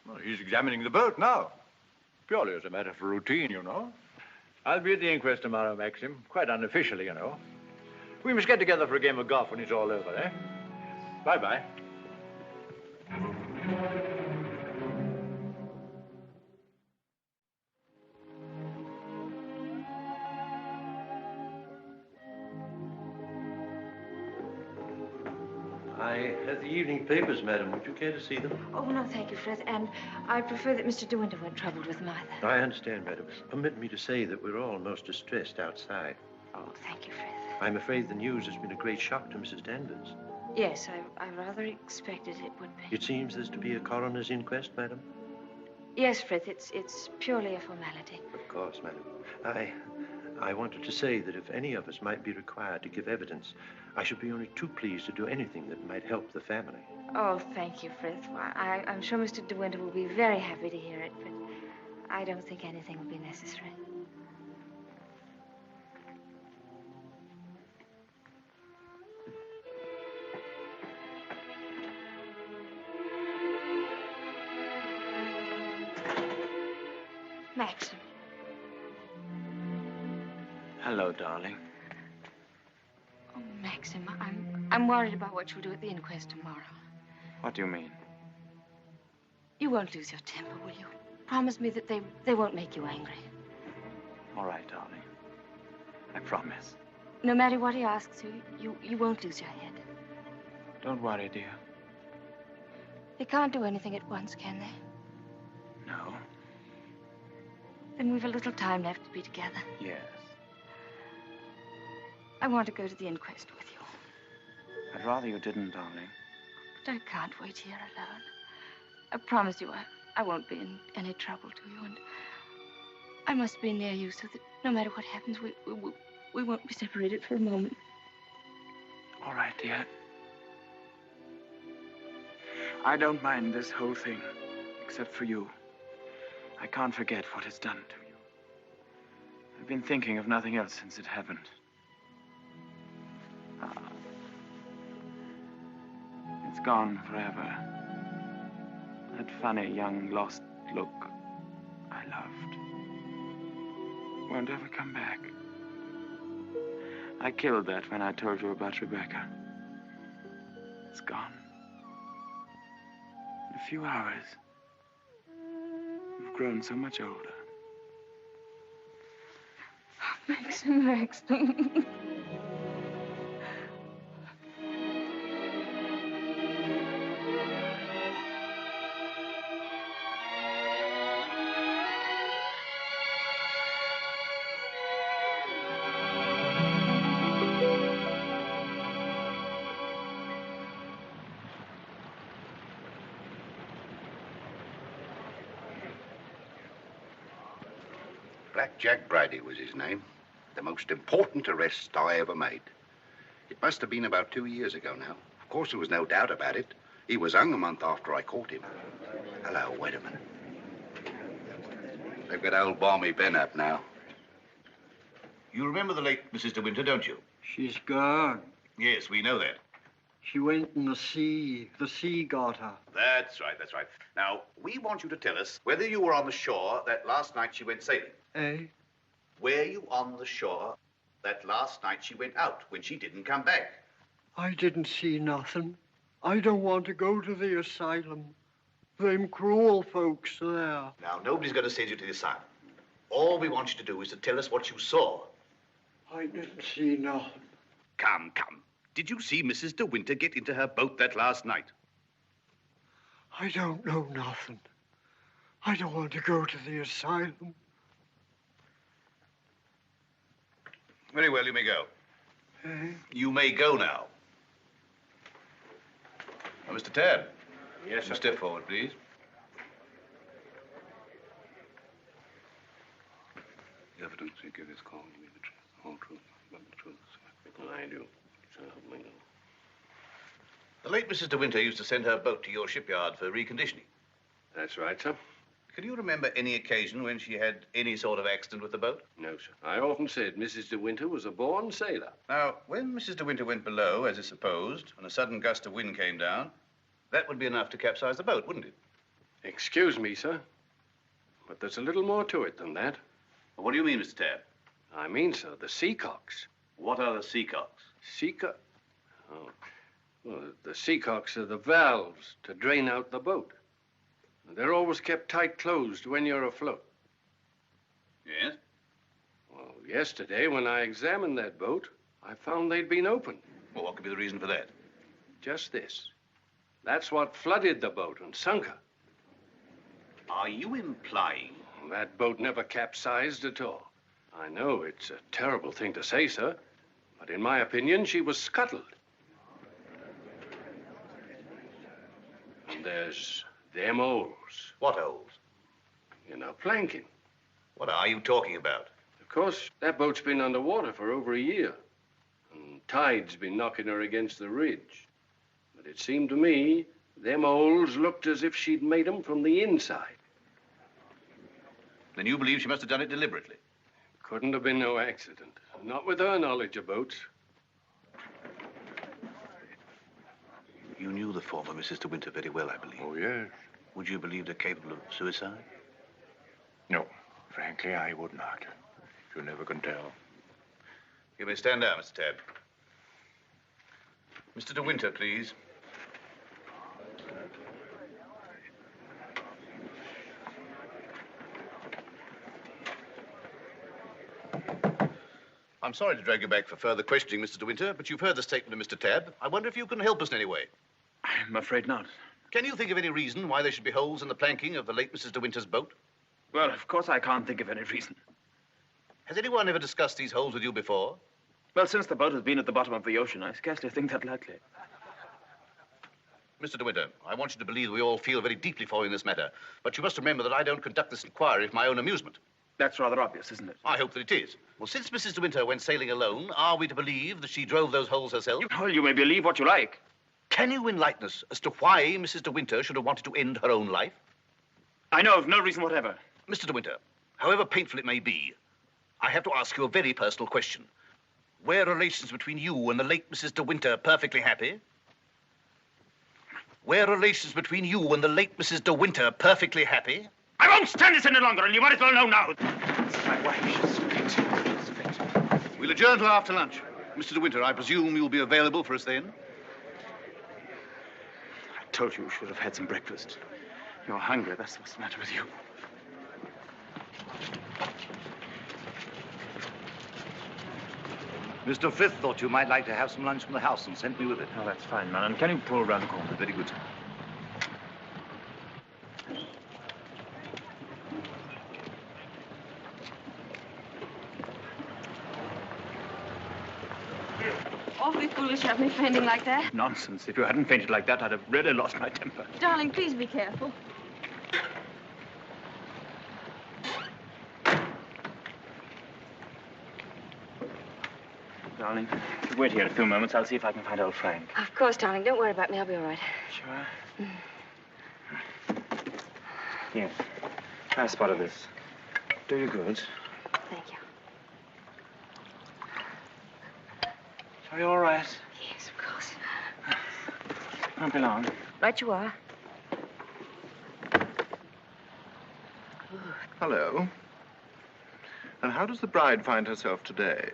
Well, he's examining the boat now. Purely as a matter for routine, you know. I'll be at the inquest tomorrow, Maxim. Quite unofficially, you know. We must get together for a game of golf when it's all over, eh? Bye-bye. I have the evening papers, madam. Would you care to see them? Oh, no, thank you, Fred. And I prefer that Mr. De Winter weren't troubled with them either. I understand, madam. Permit me to say that we're all most distressed outside. Oh, thank you, Fred. I'm afraid the news has been a great shock to Mrs. Danvers. Yes, I rather expected it would be. It seems there's to be a coroner's inquest, madam? Yes, Fred, it's purely a formality. Of course, madam. I wanted to say that if any of us might be required to give evidence, I should be only too pleased to do anything that might help the family. Oh, thank you, Fred. Why, I'm sure Mr. De Winter will be very happy to hear it, but I don't think anything will be necessary. Maxim. Hello, darling. Oh, Maxim, I'm worried about what you'll do at the inquest tomorrow. What do you mean? You won't lose your temper, will you? Promise me that they won't make you angry. All right, darling. I promise. No matter what he asks you won't lose your head. Don't worry, dear. They can't do anything at once, can they? No. Then we've a little time left to be together. Yes. I want to go to the inquest with you. I'd rather you didn't, darling. But I can't wait here alone. I promise you I won't be in any trouble to you, and I must be near you so that no matter what happens, we won't be separated for a moment. All right, dear. I don't mind this whole thing, except for you. I can't forget what it's done to you. I've been thinking of nothing else since it happened. It's gone forever. That funny, young, lost look I loved won't ever come back. I killed that when I told you about Rebecca. It's gone. In a few hours, you've grown so much older. Maxim. Black Jack Brady was his name. The most important arrest I ever made. It must have been about 2 years ago now. Of course, there was no doubt about it. He was hung a month after I caught him. Hello, wait a minute. They've got old Balmy Ben up now. You remember the late Mrs. De Winter, don't you? She's gone. Yes, we know that. She went in the sea. The sea got her. That's right, that's right. Now, we want you to tell us whether you were on the shore that last night she went sailing. Eh? Were you on the shore that last night she went out when she didn't come back? I didn't see nothing. I don't want to go to the asylum. Them cruel folks there. Now, nobody's going to send you to the asylum. All we want you to do is to tell us what you saw. I didn't see nothing. Come, come. Did you see Mrs. De Winter get into her boat that last night? I don't know nothing. I don't want to go to the asylum. Very well, you may go. Eh? You may go now. Now, Mr. Tabb. Yes, sir. Step forward, please. The evidence you give is called to be the truth, whole truth, but the truth. I do. So help me God. The late Mrs. De Winter used to send her boat to your shipyard for reconditioning. That's right, sir. Can you remember any occasion when she had any sort of accident with the boat? No, sir. I often said Mrs. De Winter was a born sailor. Now, when Mrs. De Winter went below, as is supposed, and a sudden gust of wind came down, that would be enough to capsize the boat, wouldn't it? Excuse me, sir, but there's a little more to it than that. Well, what do you mean, Mr. Tabb? I mean, sir, the seacocks. What are the seacocks? Oh, well, the seacocks are the valves to drain out the boat. They're always kept tight closed when you're afloat. Yes? Well, yesterday, when I examined that boat, I found they'd been opened. Well, what could be the reason for that? Just this. That's what flooded the boat and sunk her. Are you implying? That boat never capsized at all. I know it's a terrible thing to say, sir, but in my opinion, she was scuttled. And there's them holes. What holes? You know, planking. What are you talking about? Of course, that boat's been underwater for over a year. And tide's been knocking her against the ridge. But it seemed to me, them holes looked as if she'd made them from the inside. Then you believe she must have done it deliberately? Couldn't have been no accident. Not with her knowledge of boats. You knew the former Mrs. De Winter very well, I believe. Oh, yes. Would you believe her capable of suicide? No, frankly, I would not. You never can tell. You may stand down, Mr. Tabb. Mr. De Winter, please. I'm sorry to drag you back for further questioning, Mr. De Winter, but you've heard the statement of Mr. Tabb. I wonder if you can help us in any way. I'm afraid not. Can you think of any reason why there should be holes in the planking of the late Mrs. De Winter's boat? Well, of course I can't think of any reason. Has anyone ever discussed these holes with you before? Well, since the boat has been at the bottom of the ocean, I scarcely think that likely. Mr. De Winter, I want you to believe we all feel very deeply for you in this matter. But you must remember that I don't conduct this inquiry for my own amusement. That's rather obvious, isn't it? I hope that it is. Well, since Mrs. De Winter went sailing alone, are we to believe that she drove those holes herself? Well, you may believe what you like. Can you enlighten us as to why Mrs. De Winter should have wanted to end her own life? I know of no reason whatever. Mr. De Winter, however painful it may be, I have to ask you a very personal question. Were relations between you and the late Mrs. De Winter perfectly happy? Were relations between you and the late Mrs. De Winter perfectly happy? I won't stand this any longer, and you might as well know now. My wife, she's fit. She's fit. We'll adjourn till after lunch. Mr. De Winter, I presume you'll be available for us then? I told you should have had some breakfast. You're hungry, that's what's the matter with you. Mr. Frith thought you might like to have some lunch from the house and sent me with it. Oh, that's fine, man. And can you pull around the corner? Very good, sir. Awfully foolish to have me fainting like that. Nonsense. If you hadn't fainted like that, I'd have really lost my temper. Darling, please be careful. Darling, if you wait here a few moments, I'll see if I can find old Frank. Of course, darling. Don't worry about me. I'll be all right. Sure? Here. Try a spot of this. Do you good. Thank you. Are you all right? Yes, of course. Won't be long. Right you are. Hello. And how does the bride find herself today?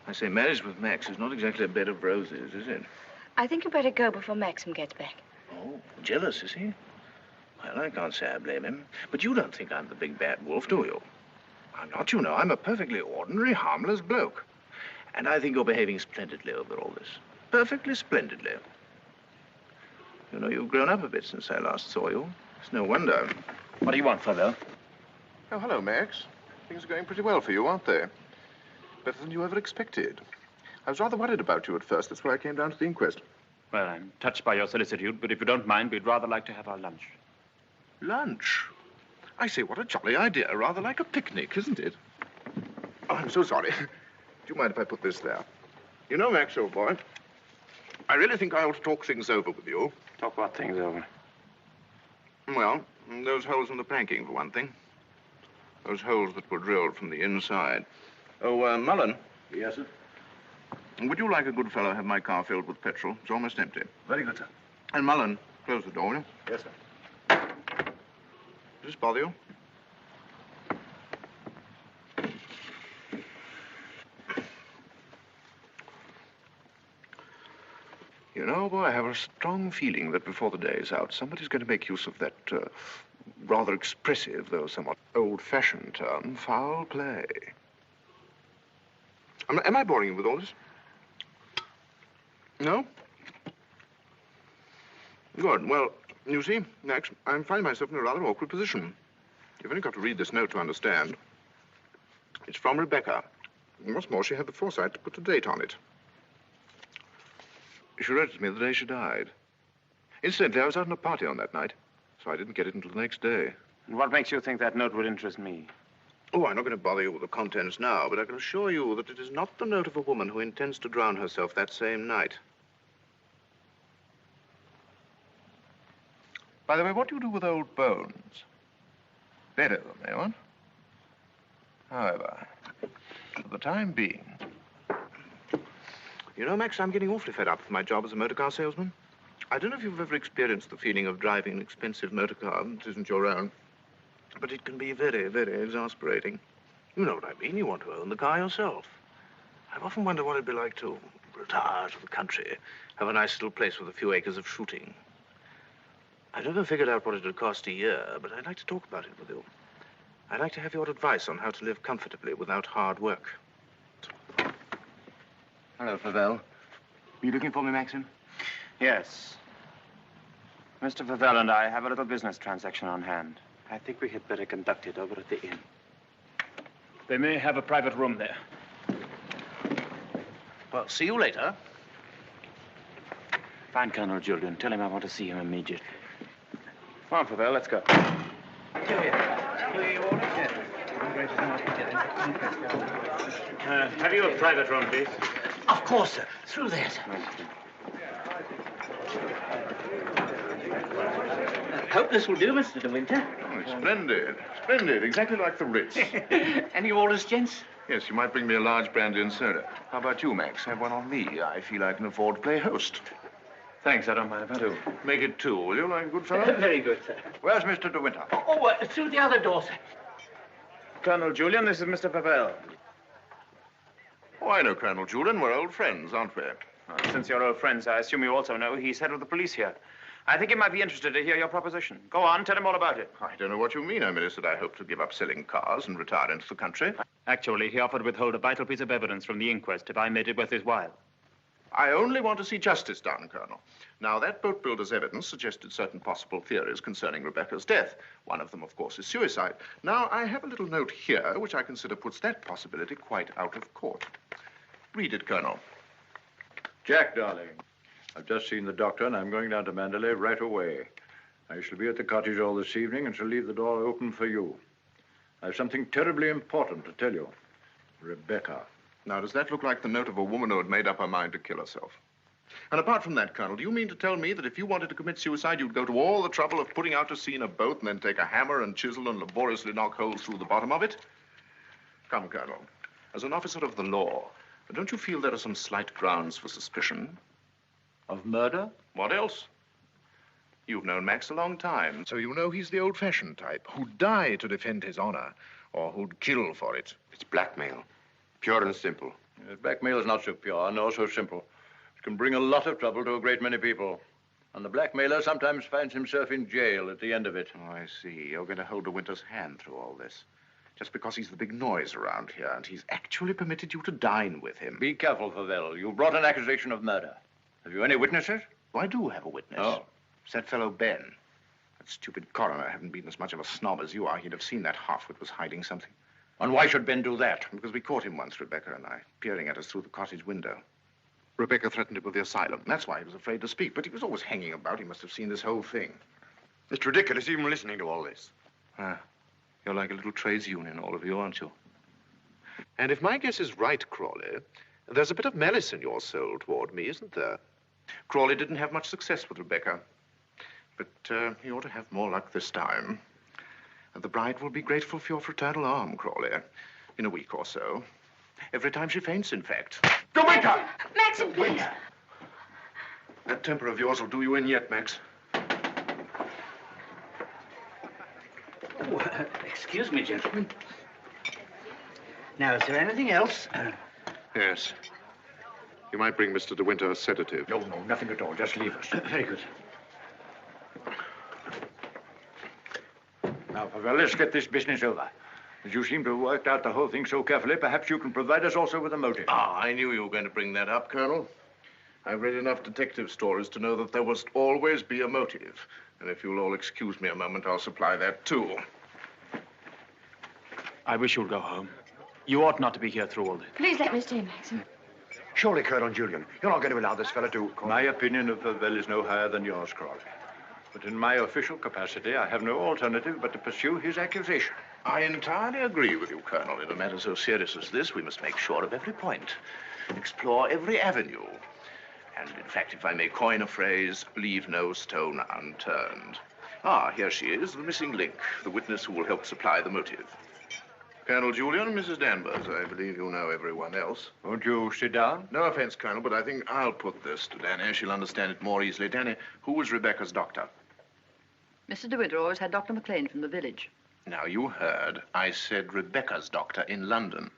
I say, marriage with Max is not exactly a bed of roses, is it? I think you better go before Maxim gets back. Oh, jealous, is he? Well, I can't say I blame him. But you don't think I'm the big bad wolf, do you? I'm not, you know. I'm a perfectly ordinary, harmless bloke. And I think you're behaving splendidly over all this. Perfectly splendidly. You know, you've grown up a bit since I last saw you. It's no wonder. What do you want, Father? Oh, hello, Max. Things are going pretty well for you, aren't they? Better than you ever expected. I was rather worried about you at first. That's why I came down to the inquest. Well, I'm touched by your solicitude, but if you don't mind, we'd rather like to have our lunch. Lunch? I say, what a jolly idea. Rather like a picnic, isn't it? Oh, I'm so sorry. Do you mind if I put this there? You know, Max, old boy, I really think I ought to talk things over with you. Talk what things over? Well, those holes in the planking, for one thing. Those holes that were drilled from the inside. Oh, Mullen. Yes, sir? Would you, like a good fellow, have my car filled with petrol? It's almost empty. Very good, sir. And Mullen, close the door, will you? Yes, sir. Does this bother you? You know, boy, I have a strong feeling that before the day is out, somebody's going to make use of that rather expressive, though somewhat old-fashioned term, foul play. Am I boring you with all this? No? Good. Well, you see, Max, I'm finding myself in a rather awkward position. You've only got to read this note to understand. It's from Rebecca. And what's more, she had the foresight to put a date on it. She wrote it to me the day she died. Incidentally, I was out on a party on that night, so I didn't get it until the next day. And what makes you think that note would interest me? Oh, I'm not going to bother you with the contents now, but I can assure you that it is not the note of a woman who intends to drown herself that same night. By the way, what do you do with old bones? Bury them, eh, what? However, for the time being... You know, Max, I'm getting awfully fed up with my job as a motor car salesman. I don't know if you've ever experienced the feeling of driving an expensive motor car that isn't your own, but it can be very, very exasperating. You know what I mean. You want to own the car yourself. I've often wondered what it'd be like to retire to the country, have a nice little place with a few acres of shooting. I've never figured out what it'd cost a year, but I'd like to talk about it with you. I'd like to have your advice on how to live comfortably without hard work. Hello, Favell. Are you looking for me, Maxim? Yes. Mr. Favell and I have a little business transaction on hand. I think we had better conduct it over at the inn. They may have a private room there. Well, see you later. Find Colonel Julian. Tell him I want to see him immediately. Come on, Pavel, let's go. Have you a private room, please? Of course, sir. Through there, sir. Hope this will do, Mr. De Winter. Oh, splendid. Splendid. Exactly like the Ritz. Any orders, gents? Yes, you might bring me a large brandy and soda. How about you, Max? Have one on me. I feel I can afford to play host. Thanks, I don't mind if I do. Make it two, will you, like a good fellow? Very good, sir. Where's Mr. De Winter? Through the other door, sir. Colonel Julian, this is Mr. Pavel. Oh, I know Colonel Julian. We're old friends, aren't we? Since you're old friends, I assume you also know he's head of the police here. I think he might be interested to hear your proposition. Go on, tell him all about it. I don't know what you mean. I merely said I hope to give up selling cars and retire into the country. Actually, he offered to withhold a vital piece of evidence from the inquest if I made it worth his while. I only want to see justice done, Colonel. Now, that boat builder's evidence suggested certain possible theories concerning Rebecca's death. One of them, of course, is suicide. Now, I have a little note here which I consider puts that possibility quite out of court. Read it, Colonel. Jack, darling, I've just seen the doctor, and I'm going down to Mandalay right away. I shall be at the cottage all this evening and shall leave the door open for you. I have something terribly important to tell you. Rebecca. Now, does that look like the note of a woman who had made up her mind to kill herself? And apart from that, Colonel, do you mean to tell me that if you wanted to commit suicide, you'd go to all the trouble of putting out to sea in a boat and then take a hammer and chisel and laboriously knock holes through the bottom of it? Come, Colonel, as an officer of the law, don't you feel there are some slight grounds for suspicion? Of murder? What else? You've known Max a long time, so you know he's the old-fashioned type who'd die to defend his honor, or who'd kill for it. It's blackmail. Pure and simple. Yes, blackmail is not so pure nor so simple. It can bring a lot of trouble to a great many people. And the blackmailer sometimes finds himself in jail at the end of it. Oh, I see. You're going to hold De Winter's hand through all this. Just because he's the big noise around here, and he's actually permitted you to dine with him. Be careful, Pavel. You brought an accusation of murder. Have you any witnesses? Oh, I do have a witness. Oh. It's that fellow Ben. That stupid coroner hadn't been as much of a snob as you are. He'd have seen that halfwit was hiding something. And why should Ben do that? Because we caught him once, Rebecca and I, peering at us through the cottage window. Rebecca threatened him with the asylum. That's why he was afraid to speak. But he was always hanging about. He must have seen this whole thing. It's ridiculous even listening to all this. You're like a little trades union, all of you, aren't you? And if my guess is right, Crawley, there's a bit of malice in your soul toward me, isn't there? Crawley didn't have much success with Rebecca. But he ought to have more luck this time. And the bride will be grateful for your fraternal arm, Crawley, in a week or so. Every time she faints, in fact. De Winter! Maxim, please. That temper of yours will do you in yet, Max. Oh, excuse me, gentlemen. Now, is there anything else? Yes. You might bring Mr. De Winter a sedative. No, nothing at all. Just leave us. Very good. Now, Pavel, let's get this business over. As you seem to have worked out the whole thing so carefully, perhaps you can provide us also with a motive. I knew you were going to bring that up, Colonel. I've read enough detective stories to know that there must always be a motive. And if you'll all excuse me a moment, I'll supply that, too. I wish you'd go home. You ought not to be here through all this. Please let me stay, Maxim. Surely, Colonel Julian, you're not going to allow this fellow to... My opinion of Pavel is no higher than yours, Crawley. But in my official capacity, I have no alternative but to pursue his accusation. I entirely agree with you, Colonel. In a matter so serious as this, we must make sure of every point, explore every avenue. And, in fact, if I may coin a phrase, leave no stone unturned. Here she is, the missing link, the witness who will help supply the motive. Colonel Julian, Mrs. Danvers, I believe you know everyone else. Won't you sit down? No offense, Colonel, but I think I'll put this to Danny. She'll understand it more easily. Danny, who was Rebecca's doctor? Mr. De Winter always had Dr. McLean from the village. Now, you heard. I said Rebecca's doctor in London.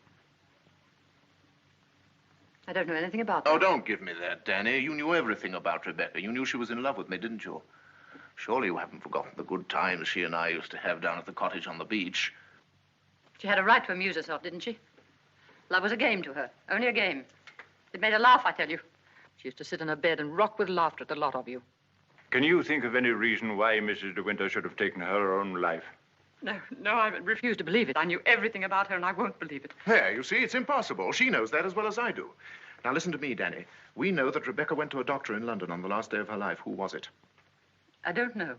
I don't know anything about that. Oh, don't give me that, Danny. You knew everything about Rebecca. You knew she was in love with me, didn't you? Surely you haven't forgotten the good times she and I used to have down at the cottage on the beach. She had a right to amuse herself, didn't she? Love was a game to her, only a game. It made her laugh, I tell you. She used to sit in her bed and rock with laughter at the lot of you. Can you think of any reason why Mrs. De Winter should have taken her own life? No, I refuse to believe it. I knew everything about her, and I won't believe it. There, you see, it's impossible. She knows that as well as I do. Now, listen to me, Danny. We know that Rebecca went to a doctor in London on the last day of her life. Who was it? I don't know.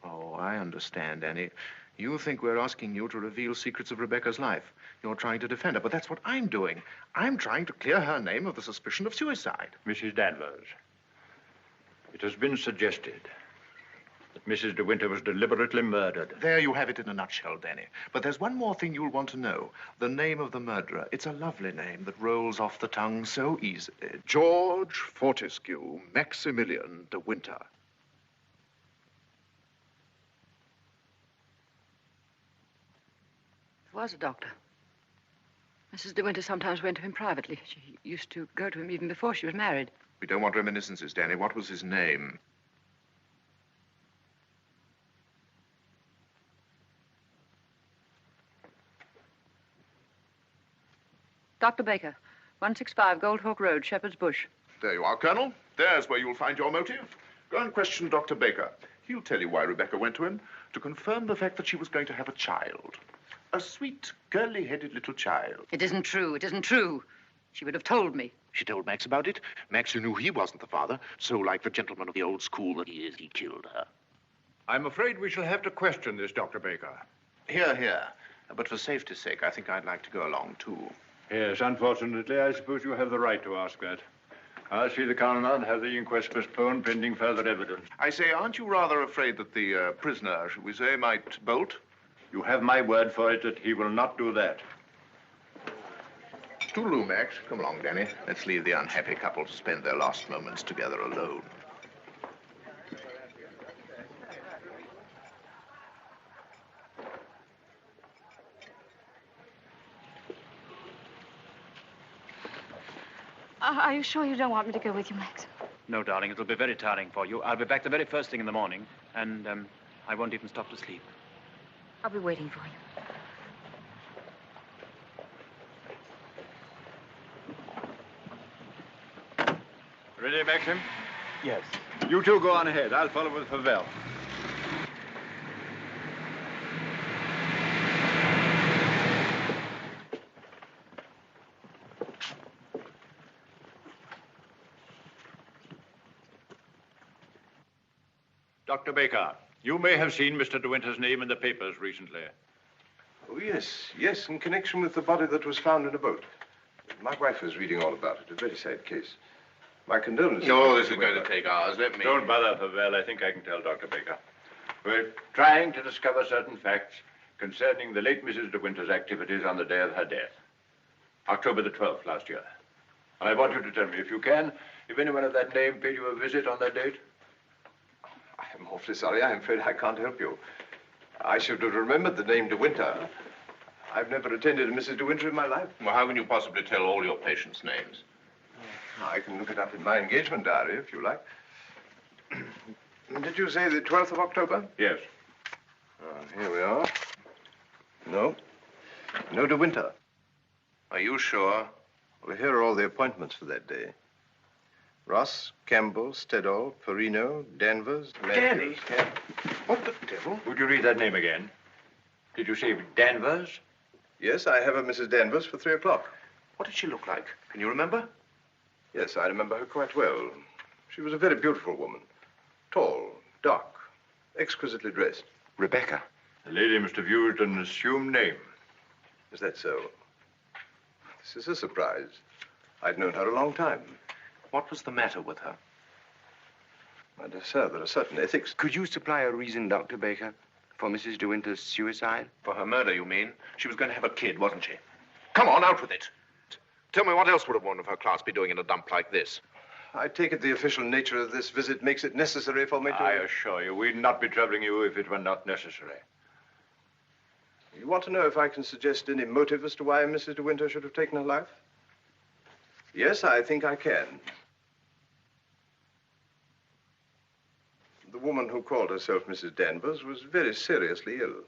Oh, I understand, Danny. You think we're asking you to reveal secrets of Rebecca's life. You're trying to defend her, but that's what I'm doing. I'm trying to clear her name of the suspicion of suicide. Mrs. Danvers, it has been suggested that Mrs. De Winter was deliberately murdered. There you have it in a nutshell, Danny. But there's one more thing you'll want to know. The name of the murderer. It's a lovely name that rolls off the tongue so easily. George Fortescue Maximilian De Winter. Was a doctor. Mrs. De Winter sometimes went to him privately. She used to go to him even before she was married. We don't want reminiscences, Danny. What was his name? Dr. Baker, 165 Goldhawk Road, Shepherd's Bush. There you are, Colonel. There's where you'll find your motive. Go and question Dr. Baker. He'll tell you why Rebecca went to him, to confirm the fact that she was going to have a child. A sweet, curly-headed little child. It isn't true. It isn't true. She would have told me. She told Max about it. Max, who knew he wasn't the father, so like the gentleman of the old school that he is, he killed her. I'm afraid we shall have to question this, Dr. Baker. Here, here. But for safety's sake, I think I'd like to go along, too. Yes, unfortunately, I suppose you have the right to ask that. I'll see the coroner and have the inquest postponed pending further evidence. I say, aren't you rather afraid that the prisoner, shall we say, might bolt? You have my word for it that he will not do that. Toodaloo, Max. Come along, Danny. Let's leave the unhappy couple to spend their last moments together alone. Are you sure you don't want me to go with you, Max? No, darling, it'll be very tiring for you. I'll be back the very first thing in the morning, and I won't even stop to sleep. I'll be waiting for you. Ready, Maxim? Yes. You two go on ahead. I'll follow with Favel. Dr. Baker, you may have seen Mr. De Winter's name in the papers recently. Oh, yes, in connection with the body that was found in a boat. My wife was reading all about it. A very sad case. My condolences. No, this is going to take hours. Let me... Don't bother, Favel. I think I can tell Dr. Baker. We're trying to discover certain facts concerning the late Mrs. De Winter's activities on the day of her death. October the 12th last year. And I want you to tell me, if you can, if anyone of that name paid you a visit on that date. I'm awfully sorry. I'm afraid I can't help you. I should have remembered the name De Winter. I've never attended a Mrs. De Winter in my life. Well, how can you possibly tell all your patients' names? I can look it up in my engagement diary, if you like. Did you say the 12th of October? Yes. Here we are. No. No De Winter. Are you sure? Well, here are all the appointments for that day. Ross, Campbell, Stedall, Perino, Danvers, Danny? What the devil? Would you read that name again? Did you say Danvers? Yes, I have a Mrs. Danvers for 3 o'clock. What did she look like? Can you remember? Yes, I remember her quite well. She was a very beautiful woman. Tall, dark, exquisitely dressed. Rebecca. The lady must have used an assumed name. Is that so? This is a surprise. I'd known her a long time. What was the matter with her? My dear sir, there are certain ethics. Could you supply a reason, Dr. Baker, for Mrs. De Winter's suicide? For her murder, you mean? She was going to have a kid, wasn't she? Come on, out with it. Tell me, what else would a woman of her class be doing in a dump like this? I take it the official nature of this visit makes it necessary for me to... I assure you, we'd not be troubling you if it were not necessary. You want to know if I can suggest any motive as to why Mrs. De Winter should have taken her life? Yes, I think I can. The woman who called herself Mrs. Danvers was very seriously ill.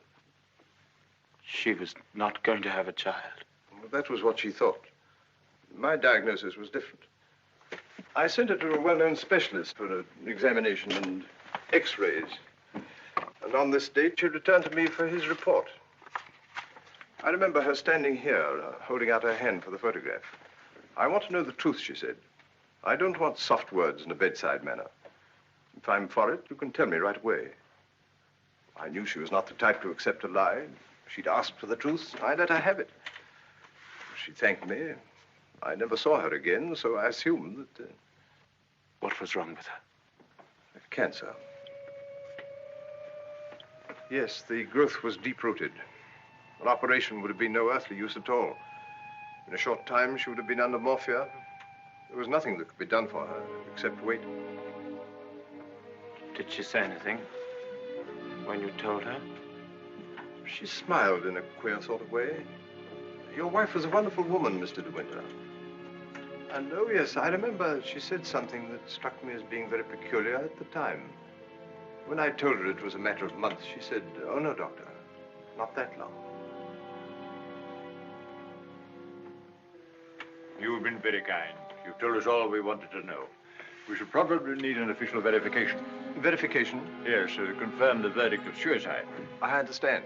She was not going to have a child. Well, that was what she thought. My diagnosis was different. I sent her to a well-known specialist for an examination and x-rays. And on this date, she returned to me for his report. I remember her standing here, holding out her hand for the photograph. I want to know the truth, she said. I don't want soft words and a bedside manner. If I'm for it, you can tell me right away. I knew she was not the type to accept a lie. She'd asked for the truth. I let her have it. She thanked me. I never saw her again, so I assumed that... What was wrong with her? Cancer. Yes, the growth was deep-rooted. An operation would have been no earthly use at all. In a short time, she would have been under morphia. There was nothing that could be done for her, except wait. Did she say anything when you told her? She smiled in a queer sort of way. Your wife was a wonderful woman, Mr. De Winter. And, oh, yes, I remember she said something that struck me as being very peculiar at the time. When I told her it was a matter of months, she said, "Oh, no, doctor, not that long." You've been very kind. You've told us all we wanted to know. We should probably need an official verification. Verification? Yes, to confirm the verdict of suicide. I understand.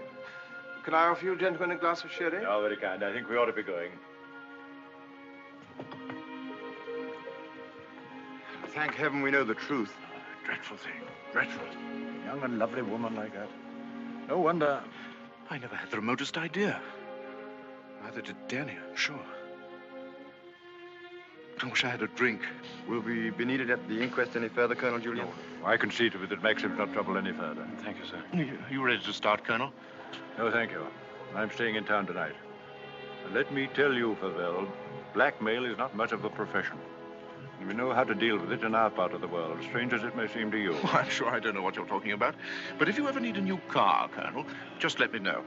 Can I offer you gentlemen a glass of sherry? Oh, very kind. I think we ought to be going. Thank heaven we know the truth. Dreadful thing. Dreadful. A young and lovely woman like that. No wonder. I never had the remotest idea. Neither did Danny, I'm sure. I wish I had a drink. Will we be needed at the inquest any further, Colonel Julian? No. I can see to it that Maxim's not troubled any further. Thank you, sir. Are you ready to start, Colonel? No, thank you. I'm staying in town tonight. And let me tell you, Favell, blackmail is not much of a profession. We know how to deal with it in our part of the world, strange as it may seem to you. Oh, I'm sure I don't know what you're talking about. But if you ever need a new car, Colonel, just let me know.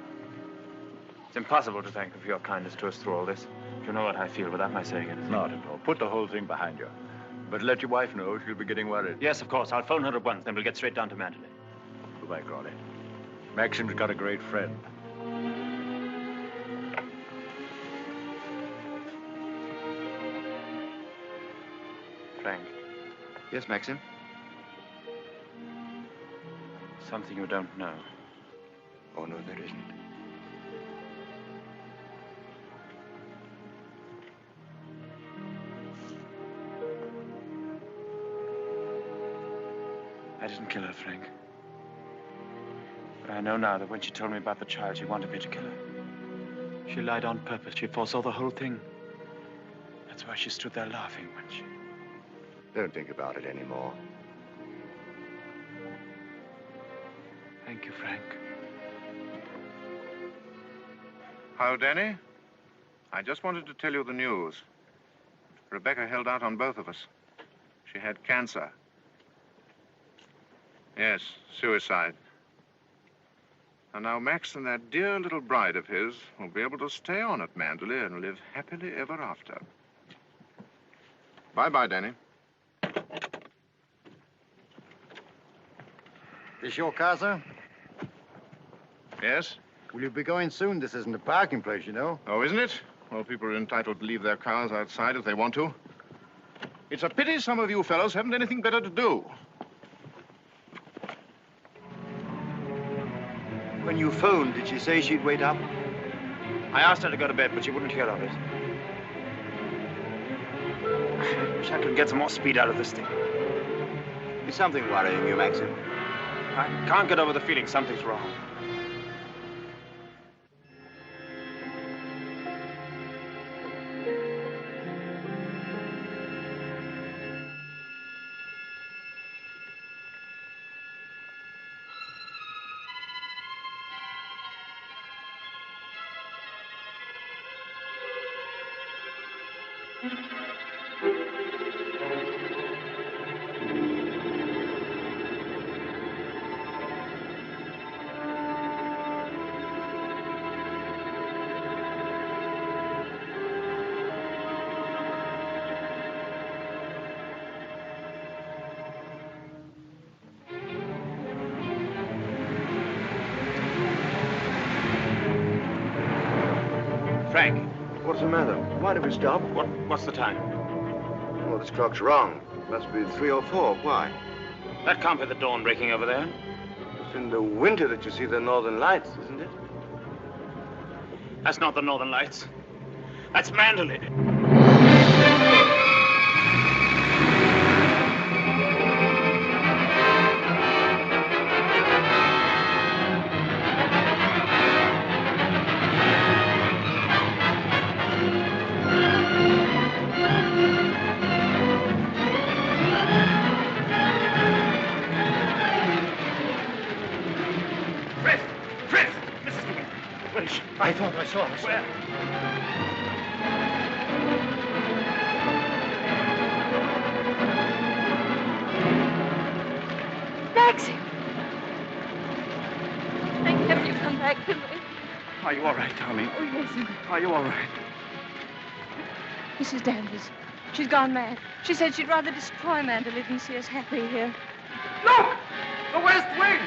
It's impossible to thank you for your kindness to us through all this. You know what I feel without my saying anything. Not at all. Put the whole thing behind you. But let your wife know she'll be getting worried. Yes, of course. I'll phone her at once, then we'll get straight down to Mandalay. Goodbye, Crawley. Maxim's got a great friend. Frank. Yes, Maxim? Something you don't know. Oh, no, there isn't. I didn't kill her, Frank. But I know now that when she told me about the child, she wanted me to kill her. She lied on purpose. She foresaw the whole thing. That's why she stood there laughing when she... Don't think about it anymore. Thank you, Frank. How, Danny? I just wanted to tell you the news. Rebecca held out on both of us. She had cancer. Yes, suicide. And now Max and that dear little bride of his will be able to stay on at Mandalay and live happily ever after. Bye-bye, Danny. This your car, sir? Yes? Will you be going soon? This isn't a parking place, you know. Oh, isn't it? Well, people are entitled to leave their cars outside if they want to. It's a pity some of you fellows haven't anything better to do. When you phoned, did she say she'd wait up? I asked her to go to bed, but she wouldn't hear of it. I wish I could get some more speed out of this thing. Is something worrying you, Maxim? I can't get over the feeling something's wrong. Frank. What's the matter? Why did we stop? What's the time? Well, this clock's wrong. It must be 3 or 4. Why? That can't be the dawn breaking over there. It's in the winter that you see the northern lights, isn't it? That's not the northern lights. That's Mandalay. I thought I saw her. Where? Maxie! Thank heaven you've come back to me. Are you all right, darling? Oh, yes. Are you all right? Mrs. Danvers. She's gone mad. She said she'd rather destroy Mandalay than see us happy here. Look! The West Wing!